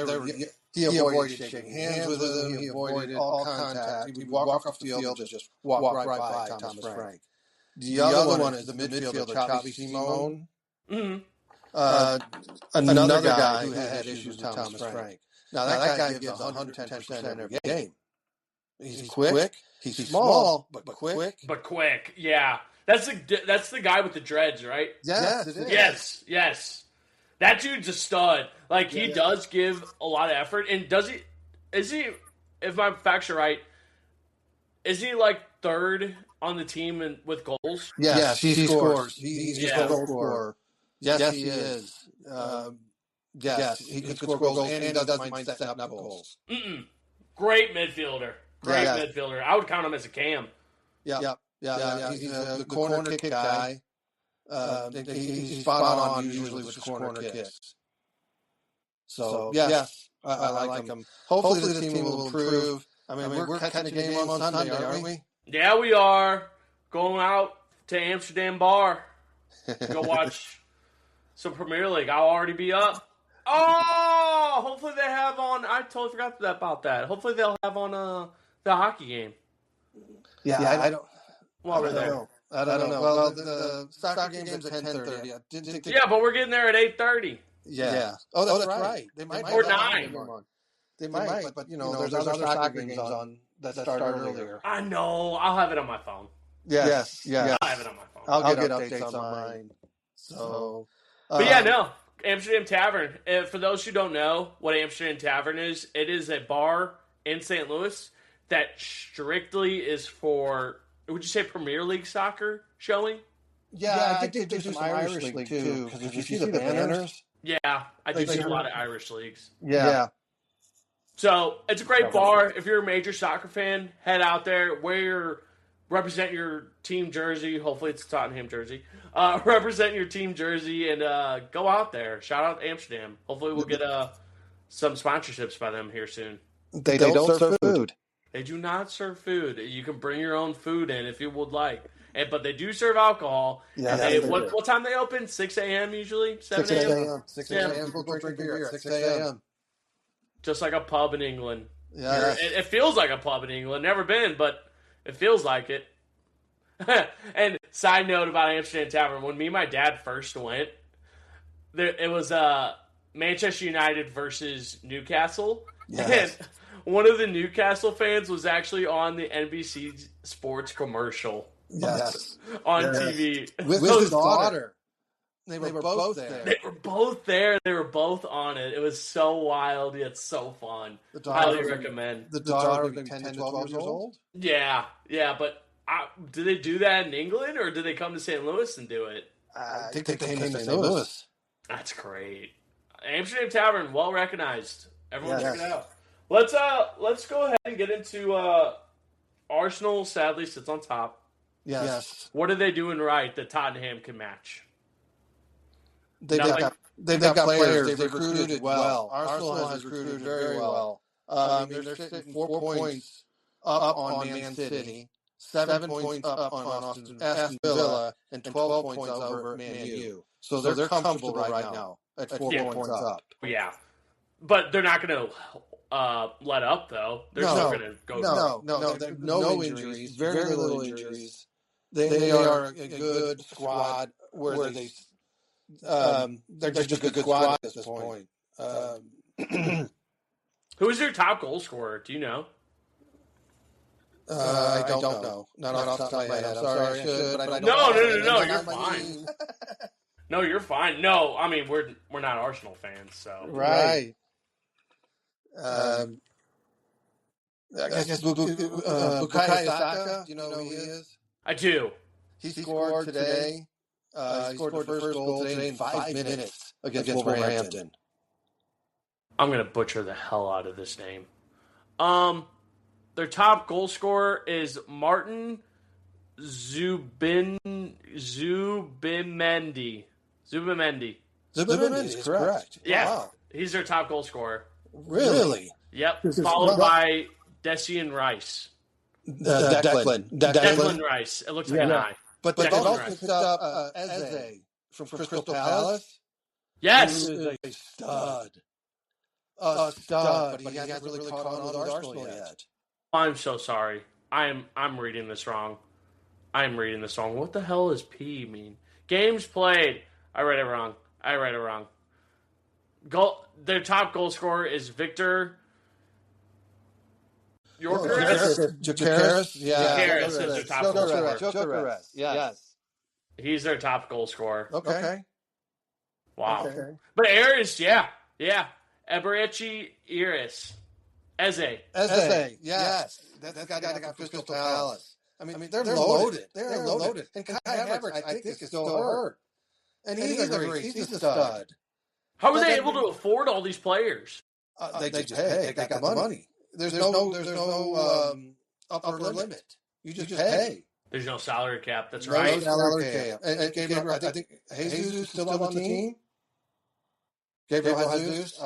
He avoided shaking hands with him. He avoided all contact. He would walk off the field and just walk right by Thomas Frank. The other one is the midfielder, Xavi Simon. Mm-hmm. Another guy who had issues with Thomas Frank. Now, that guy gives 110% every game. He's quick. He's small, but quick. But quick, yeah. That's the guy with the dreads, right? Yes, it is. Yes. That dude's a stud. Like, he does give a lot of effort. And is he, if my facts are right, is he like third on the team with goals? Yes, he scores. He's a goal scorer. Yes, he is. Yes, he can score goals, and he doesn't mind setting up goals. Great midfielder. Midfielder. I would count him as a cam. Yeah. He's the corner kick guy. He's spot on usually with corner kicks. So, yes, I like him. Hopefully the team will improve. I mean, we're catching a game on Sunday, aren't we? Yeah, we are. Going out to Amsterdam Bar. Go watch some Premier League. I'll already be up. Oh, hopefully they have on. I totally forgot about that. Hopefully they'll have on the hockey game. Yeah, I don't. Well, we're there. I don't know. Well, the soccer game's at 10:30. Yeah, but we're getting there at 8:30. Yeah. Oh, that's right. They might. Or 9. They might, but there's other soccer games on that start earlier. I know. I'll have it on my phone. Yes. I'll have it on my phone. I'll get updates on mine. So, but yeah, no. Amsterdam Tavern. For those who don't know what Amsterdam Tavern is, it is a bar in St. Louis that strictly is for, would you say, Premier League soccer showing? Yeah, I think they do some Irish League too. Because if you see the banners. Yeah, I do see a lot of Irish leagues. Yeah. So it's a great bar. If you're a major soccer fan, head out there, represent your team jersey. Hopefully it's a Tottenham jersey. Represent your team jersey and go out there. Shout out to Amsterdam. Hopefully we'll get some sponsorships by them here soon. They don't serve food. They do not serve food. You can bring your own food in if you would like. But they do serve alcohol. Yeah, what time they open? 6 a.m. usually? 7 a.m.? 6 a.m. We'll drink beer at 6 a.m. Just like a pub in England. Yeah. It feels like a pub in England. Never been, but it feels like it. And side note about Amsterdam Tavern, when me and my dad first went, it was Manchester United versus Newcastle. Yes. And one of the Newcastle fans was actually on the NBC Sports commercial. Yes. On TV. With his daughter. They were both there. They were both there. They were both on it. It was so wild yet so fun. Highly recommend. The daughter was 10 to 12 years old? Yeah, but Did they do that in England, or did they come to St. Louis and do it? I think they came to St. Louis. That's great. Amsterdam Tavern, well recognized. Everyone check it Yes. out. Let's go ahead and get into Arsenal. Sadly, sits on top. Yes. What are they doing right that Tottenham can match? They've got players. They've recruited well. Arsenal has recruited very well. They're sitting 4 points up on Man City, 7 points up on Aston Villa, and 12 points over Man U. So they're comfortable right now at 4 points up. Yeah, but they're not going to let up though. They're still going to go. No injuries, very little injuries. They are a good squad. They're just a good squad at this point. Who is their top goal scorer? Do you know? I don't know. Not off the top of my head. I'm sorry, I should, but I don't. No. You're fine. No, you're fine. No, I mean we're not Arsenal fans, so right. I guess Bukayo Saka. Do you know who he is? I do. He scored today. He scored the first goal today in 5 minutes against Wolverhampton. I'm going to butcher the hell out of this name. Their top goal scorer is Martin Zubimendi. Zubimendi is correct. Yeah, wow. He's their top goal scorer. Really? Yep. Followed by Declan Rice. Declan Rice. It looks like an eye. But they've also picked up Eze from Crystal Palace. Yes. He is a stud. But he hasn't really caught on with Arsenal yet. I'm so sorry. I'm reading this wrong. What the hell does P mean? Games played. I read it wrong. Their top goal scorer is Victor Gyökeres. Gyökeres is their top goal scorer. Gyökeres. Yes. He's their top goal scorer. Okay. Wow. Okay. But Aris, yeah. Eberechi Iris. Eze. Yes. That's the guy that got Crystal Palace. I mean, they're loaded. They're loaded. And Kai Havertz, I think, is still hurt. And he's a stud. How are they able to afford all these players? They just pay. They got the money. There's no upper limit. You just pay. There's no salary cap. That's right. No salary cap. And Gabriel, I think Jesus is still on the team. Gabriel Jesus,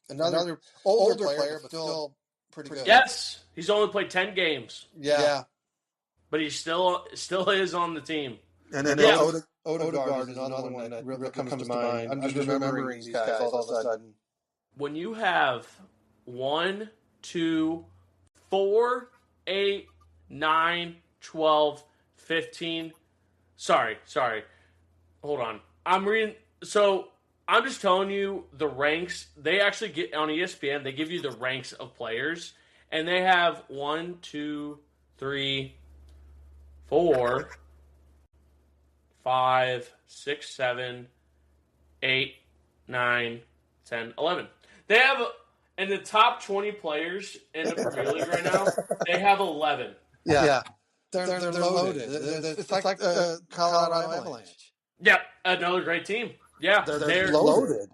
another older player, but still pretty good. Yes, he's only played 10 games. Yeah. But he still is on the team. And then Odegaard is another one that really comes to mind. I'm just remembering these guys all of a sudden. When you have 1, 2, 4, 8, 9, 12, 15. Sorry. Hold on. I'm reading. So I'm just telling you the ranks. They actually get on ESPN. They give you the ranks of players, and they have 1, 2, 3, 4, 5, 6, 7, 8, 9, 10, 11. They have, in the top 20 players in the Premier League right now, they have 11. Yeah. They're loaded. It's like Colorado Avalanche. Yep, another great team. Yeah, they're loaded.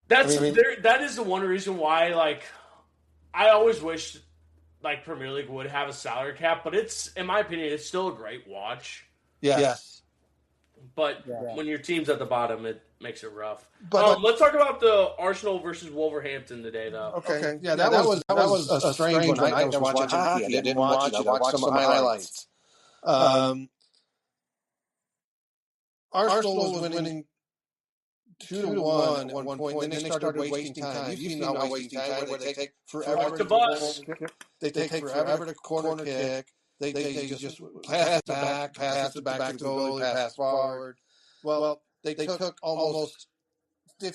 That is the one reason why, I always wish, Premier League would have a salary cap, but in my opinion, it's still a great watch. Yes. But when your team's at the bottom, it makes it rough. But let's talk about the Arsenal versus Wolverhampton today, though. Okay. Yeah, that was a strange one. I was watching hockey. I didn't watch it. I watched some highlights. Arsenal was winning 2-1 at one point, and then they started wasting time. You've seen how wasting time where they take forever to bust. They take forever to corner kick. They just pass it back to the goalie, pass forward. Well, they took almost a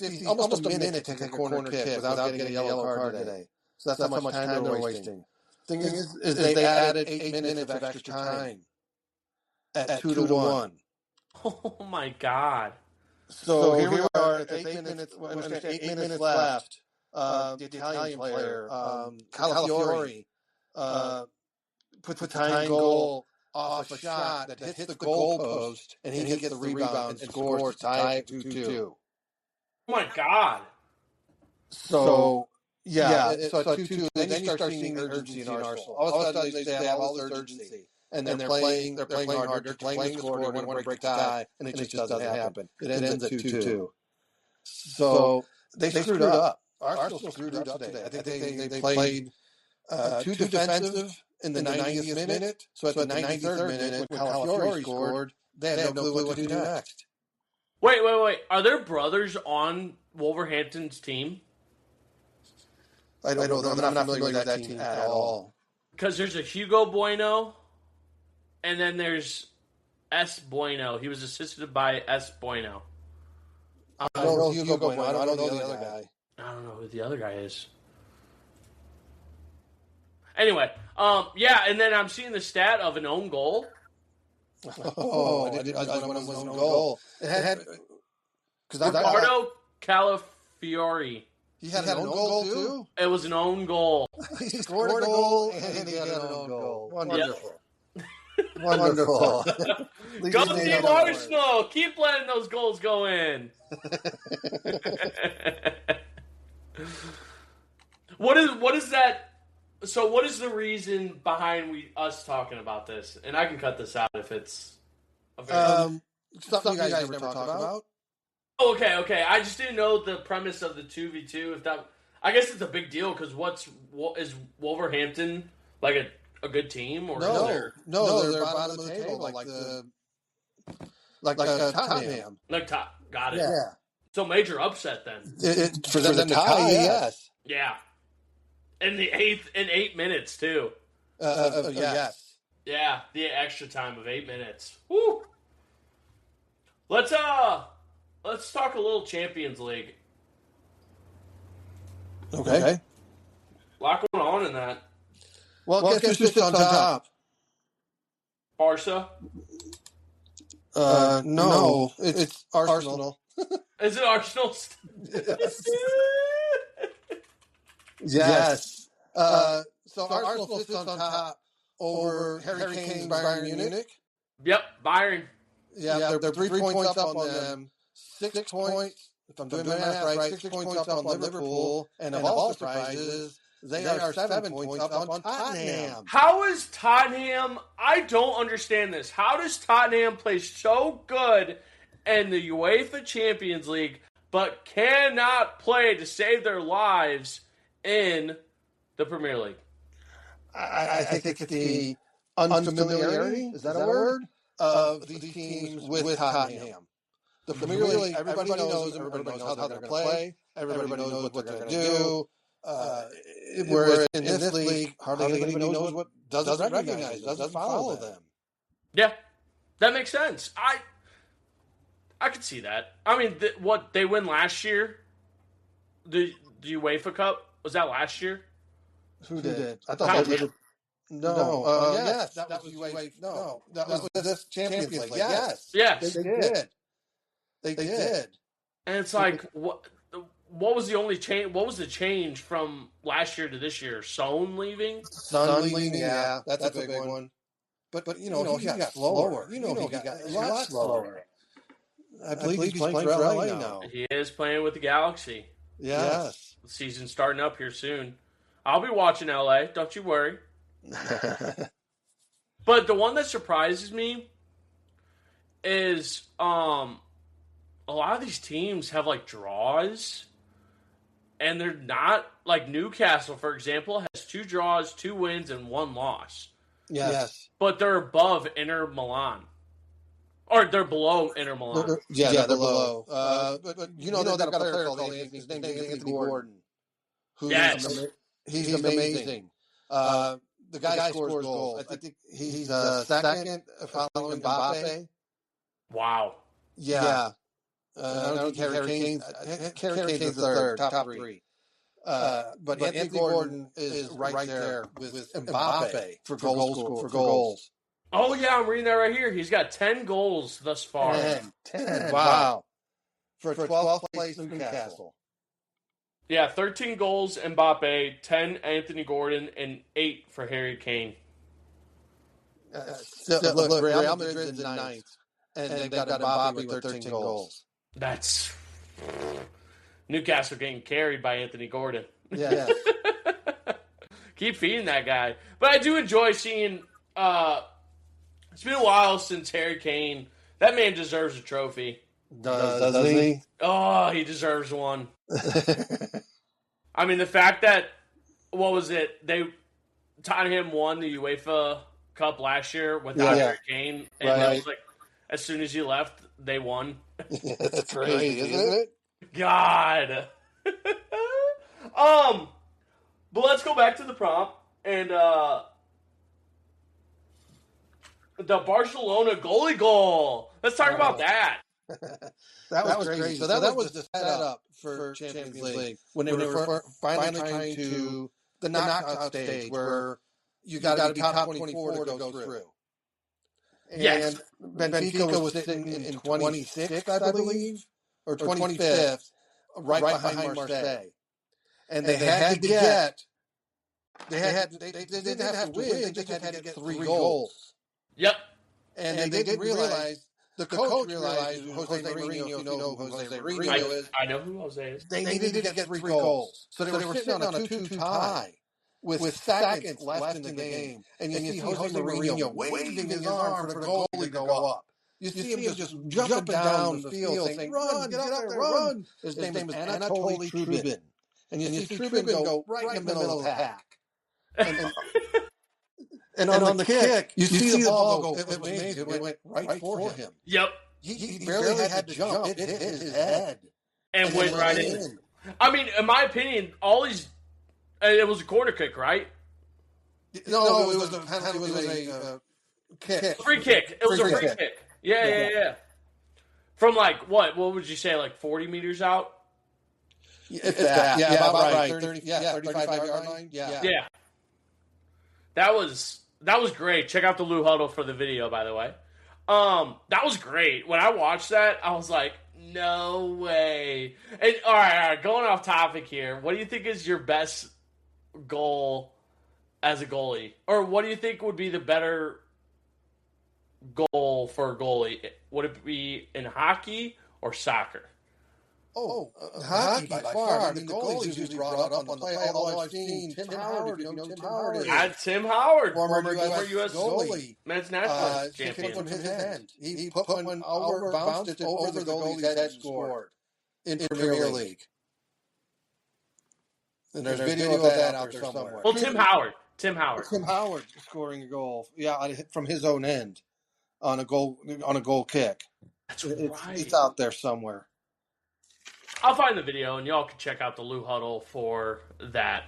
minute to take a corner kick without getting a yellow card today. So that's how much time they're wasting. Thing is they added 8 minutes of extra time at 2-1. Oh my God! So here we are at 8 minutes. When 8 minutes left, the Italian player Calafiori puts the tying goal off a shot that hits the goalpost, and he gets the rebound and scores to tie it 2-2. Oh my God. So 2-2. Then you start seeing the urgency in Arsenal. All of a sudden, they have all this urgency, and they're playing hard. They're playing the score. They want to break the tie, and it just doesn't happen. It ends at 2-2. So they screwed up. Arsenal screwed up today. I think they played too defensive in the 90th minute. So at the 93rd minute, when Calafiori scored, they had no clue what to do next. Wait. Are there brothers on Wolverhampton's team? I don't know. I'm not familiar with that team at all. Because there's a Hugo Bueno, and then there's S. Bueno. He was assisted by S. Bueno. I know Hugo Bueno. I don't know the other guy. I don't know who the other guy is. Anyway, and then I'm seeing the stat of an own goal. Oh, I didn't realize when it was an own goal. It had Ricardo Calafiori. He had an own goal too? It was an own goal. He scored a goal and he had an own goal. Wonderful. Yep. Wonderful. Go Team Arsenal! Keep letting those goals go in. What is that? So what is the reason behind us talking about this? And I can cut this out if it's something you guys never talked about. Oh, okay. I just didn't know the premise of the 2v2. I guess it's a big deal because is Wolverhampton like a good team or no, they're bottom of the table like Tottenham. Got it. Yeah. So major upset then. For them to tie, yes. Yeah. In 8 minutes too. Yes. Yeah, the extra time of 8 minutes. Woo. Let's talk a little Champions League. Okay. A lot going on in that. Well, guess who sits on top? Barca? No, it's Arsenal. Is it Arsenal? Yes. So Arsenal sits on top over Harry Kane's Bayern Munich. Yep, Bayern. Yeah, they're 3 points up on them. 6 points, if I'm doing my math right, 6 points up on Liverpool. And of all surprises, they are 7 points up on Tottenham. How is Tottenham? I don't understand this. How does Tottenham play so good in the UEFA Champions League, but cannot play to save their lives in the Premier League? I think it's the unfamiliarity, is that a word, of these teams with Tottenham. The Premier League, everybody knows how they're going to play. Everybody knows what they're going to do. Whereas in this league, hardly anybody knows what doesn't recognize, doesn't follow them. Yeah, that makes sense. I could see that. I mean, what they win last year, the UEFA Cup, was that last year? Who did? I thought they did. No. Yes, that was UEFA. No, that was this Champions League. Yes. Yes. They did. They did. And it's like, what was the only change? What was the change from last year to this year? Son leaving? Son leaving, yeah. That's a big one. But he got slower. He got a lot slower. I believe he's playing for LA now. He is playing with the Galaxy. Yes. The season's starting up here soon. I'll be watching LA. Don't you worry. But the one that surprises me is a lot of these teams have like draws, and they're not like Newcastle, for example, has 2 draws, 2 wins, and 1 loss. Yes. But they're above Inter Milan. Or they're below Inter Milan. They're below. But they've got a player called his name is Anthony Gordon. He's amazing. The guy scores goals. I think he's second following Mbappe. Wow. Yeah. I don't think Harry Kane's the third, top 3. But Anthony Gordon is right there with Mbappe for goals. Oh, yeah, I'm reading that right here. He's got 10 goals thus far. 10. Wow. For 12th place Newcastle. Yeah, 13 goals Mbappe, 10 Anthony Gordon, and 8 for Harry Kane. Look, Real Madrid's in ninth, and they've got Mbappe with 13 goals. That's Newcastle getting carried by Anthony Gordon. Yes. Keep feeding that guy. But I do enjoy seeing. It's been a while since Harry Kane. That man deserves a trophy. Doesn't he? Oh, he deserves one. I mean, the fact that, what was it? Tottenham won the UEFA Cup last year without Harry Kane, and it was like, as soon as he left, they won. That's crazy, isn't it? God. But let's go back to the prompt and the Barcelona goalie goal. Let's talk about that. That was crazy. So that was the setup for Champions League when they were finally trying to the knockout stage where you got to be top 24 to go through. Yes. And Benfica was sitting in 26th, I believe, or 25th, right behind Marseille. And they had to get. They didn't have to win. They just had to get 3 goals. Yep. And they didn't realize. The coach realized Jose Mourinho, if you know who Jose Mourinho is. I know who Jose is. They needed to get 3 goals. So they were sitting on a 2-2 tie with seconds left in the game. And you see Jose Mourinho waving his arm for the goalie to go up. You see him just jumping down the field saying, run, get up there, run. His name is Anatoly Trubin. And you see Trubin go right in the middle of the pack. And on the kick, you see the ball go. It was amazing. It went right for him. Yep. He barely had to jump. It hit his head. And went right in. I mean, in my opinion, all these... It was a corner kick, right? No, it was a penalty. It was a kick. Free kick. It was a free kick. Yeah. From like, what would you say, like 40 meters out? About right. 35-yard line. Yeah. That was great. Check out the Lou Huddle for the video, by the way. That was great. When I watched that, I was like, no way. And all right, going off topic here. What do you think is your best goal as a goalie? Or what do you think would be the better goal for a goalie? Would it be in hockey or soccer? Hockey by far. I mean, the goalie's usually brought up on the play, although I've seen Tim Howard. You know Tim Howard. Tim Howard, former U.S. goalie. Men's national champion. From his end. He put one over, bounced it over the goalie's head and scored in Premier League. And there's video of that out there somewhere. Well, Tim Howard. Tim Howard scoring a goal, from his own end on a goal kick. That's right. It's out there somewhere. I'll find the video, and y'all can check out the Lou Huddle for that.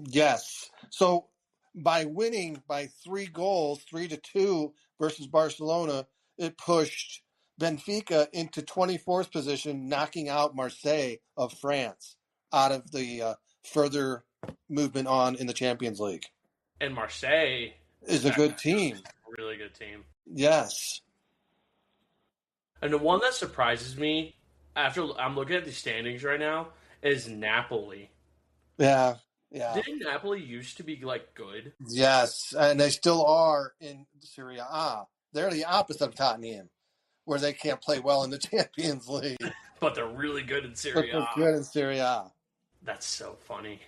Yes. So by winning by 3 goals, 3-2 versus Barcelona, it pushed Benfica into 24th position, knocking out Marseille of France out of the further movement on in the Champions League. And Marseille is a good team. Really good team. Yes. And the one that surprises me, after I'm looking at the standings right now, is Napoli. Yeah. Didn't Napoli used to be, like, good? Yes, and they still are in Serie A. They're the opposite of Tottenham, where they can't play well in the Champions League. But they're really good in Serie A. That's so funny.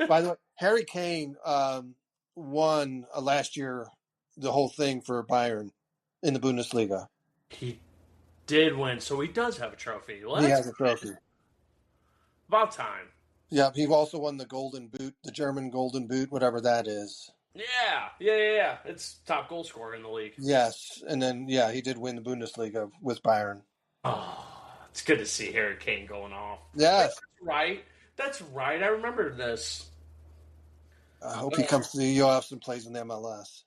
By the way, Harry Kane won last year the whole thing for Bayern in the Bundesliga. He did win, so he does have a trophy. He has a trophy. About time. Yeah, he also won the Golden Boot, the German Golden Boot, whatever that is. Yeah. It's top goal scorer in the league. Yes, and then, he did win the Bundesliga with Bayern. Oh, it's good to see Harry Kane going off. Yes. That's right. I remember this. I hope he comes to the UF and plays in the MLS.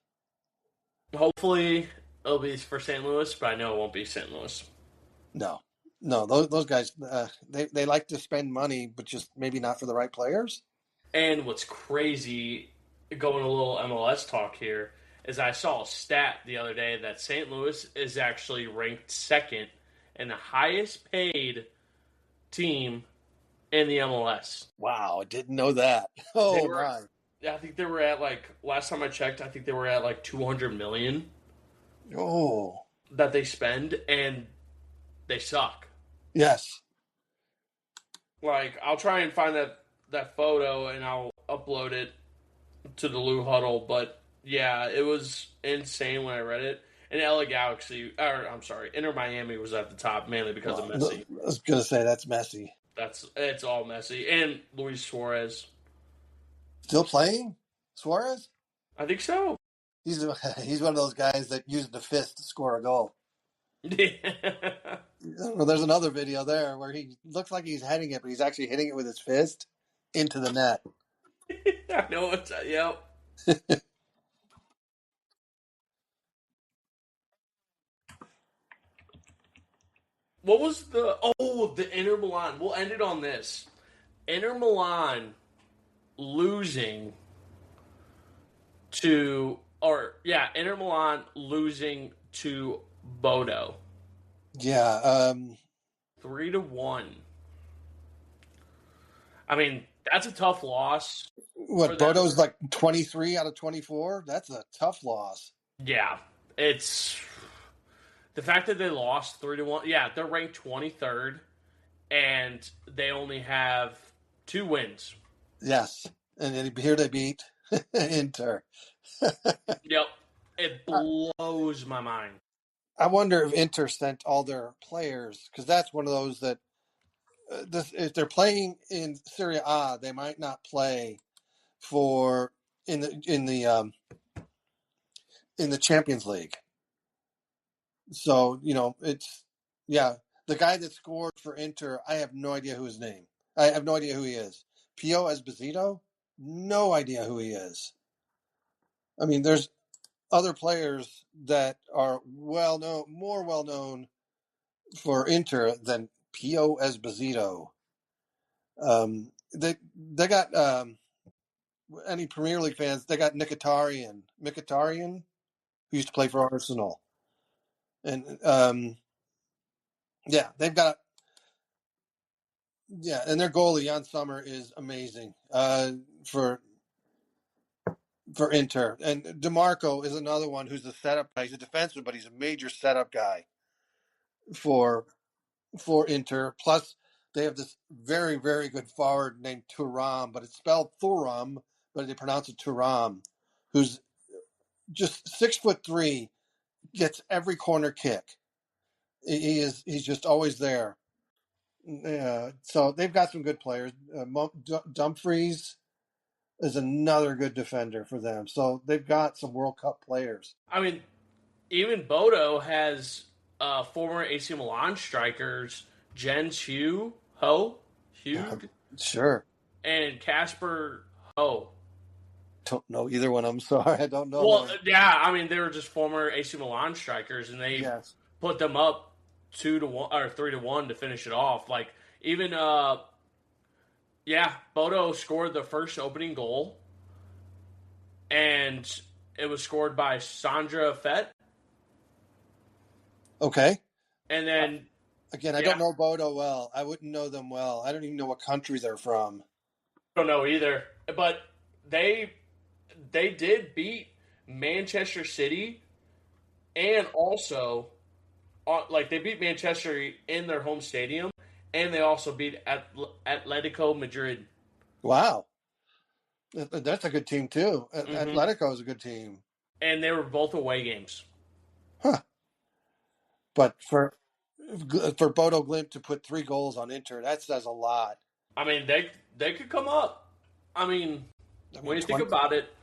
Hopefully it'll be for St. Louis, but I know it won't be St. Louis. No, those guys, they like to spend money, but just maybe not for the right players. And what's crazy, going a little MLS talk here, is I saw a stat the other day that St. Louis is actually ranked second and the highest paid team in the MLS. Wow, I didn't know that. I think they were at like last time I checked. I think they were at like 200 million Oh, that they spend, and they suck. yes. Like I'll try and find that photo and I'll upload it to the Lou Huddle. But yeah, it was insane when I read it. And LA Galaxy, or I'm sorry, Inter Miami was at the top mainly because of Messi. I was gonna say that's Messi. It's all Messi and Luis Suarez. Still playing, Suarez? I think so. He's one of those guys that used the fist to score a goal. Well, there's another video there where he looks like he's heading it, but he's actually hitting it with his fist into the net. I know it's yep. What was the Inter Milan? We'll end it on this. Inter Milan losing to Inter Milan losing to Bodo. Yeah. 3-1. I mean, that's a tough loss. What, Bodo's like 23 out of 24? That's a tough loss. Yeah. It's the fact that they lost 3-1. Yeah, they're ranked 23rd and they only have 2 wins. Yes. And then here they beat Inter. Yep. It blows my mind. I wonder if Inter sent all their players, because that's one of those that if they're playing in Serie A, they might not play for in the Champions League. So it's the guy that scored for Inter. I have no idea who his name. I have no idea who he is. Pio Esposito? No idea who he is. I mean, there's other players that are more well known for Inter than Pio Esposito. They got any Premier League fans? They got Mkhitaryan, who used to play for Arsenal, and they've got and their goalie Jan Sommer is amazing for Inter, and DeMarco is another one who's a setup guy. He's a defenseman, but he's a major setup guy for Inter. Plus, they have this very, very good forward named Thuram, but it's spelled Thuram, but they pronounce it Thuram, who's just 6'3", gets every corner kick. He's just always there. So they've got some good players. Dumfries is another good defender for them. So they've got some World Cup players. I mean, even Bodo has former AC Milan strikers Jens Hugh, Sure. and Casper Ho. Don't know either one. I'm sorry, I don't know. Well, yeah, I mean they were just former AC Milan strikers, and they put them up 2-1 or 3-1 to finish it off. Like even Bodo scored the first opening goal, and it was scored by Sandra Fett. Okay. And then again, I don't know Bodo well. I wouldn't know them well. I don't even know what country they're from. I don't know either. But they did beat Manchester City, and also they beat Manchester in their home stadium, and they also beat Atletico Madrid. Wow. That's a good team too. Atletico is a good team. And they were both away games. Huh. But for Bodo Glimt to put 3 goals on Inter, that says a lot. I mean, they could come up. I mean when you think about it,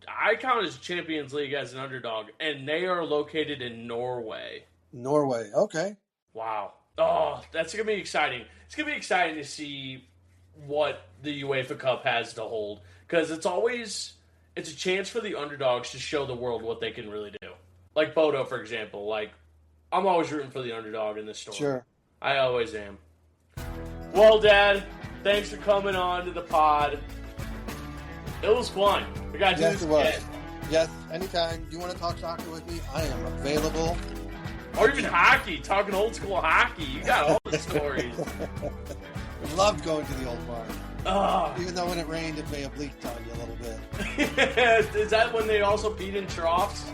I count as Champions League as an underdog, and they are located in Norway. Norway, okay. Wow. Oh, that's going to be exciting. It's going to be exciting to see what the UEFA Cup has to hold, because it's a chance for the underdogs to show the world what they can really do. Like Bodo, for example. Like, I'm always rooting for the underdog in this story. Sure. I always am. Well, Dad, thanks for coming on to the pod. It was fun. We got to do this again. Yes, anytime you want to talk soccer with me, I am available. Or even hockey, talking old school hockey. You got all the stories. Loved going to the old barn. Even though when it rained, it may have leaked on you a little bit. Is that when they also peed in troughs?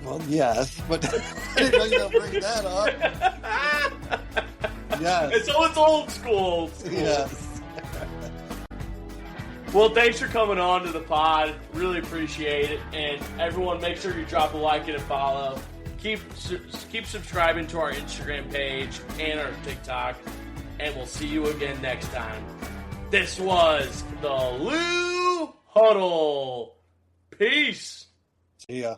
Well, yes, but I didn't know you were going to bring that up. Yes. It's old school. Yes. Well, thanks for coming on to the pod. Really appreciate it. And everyone, make sure you drop a like and a follow. Keep subscribing to our Instagram page and our TikTok. And we'll see you again next time. This was the Lou Huddle. Peace. See ya.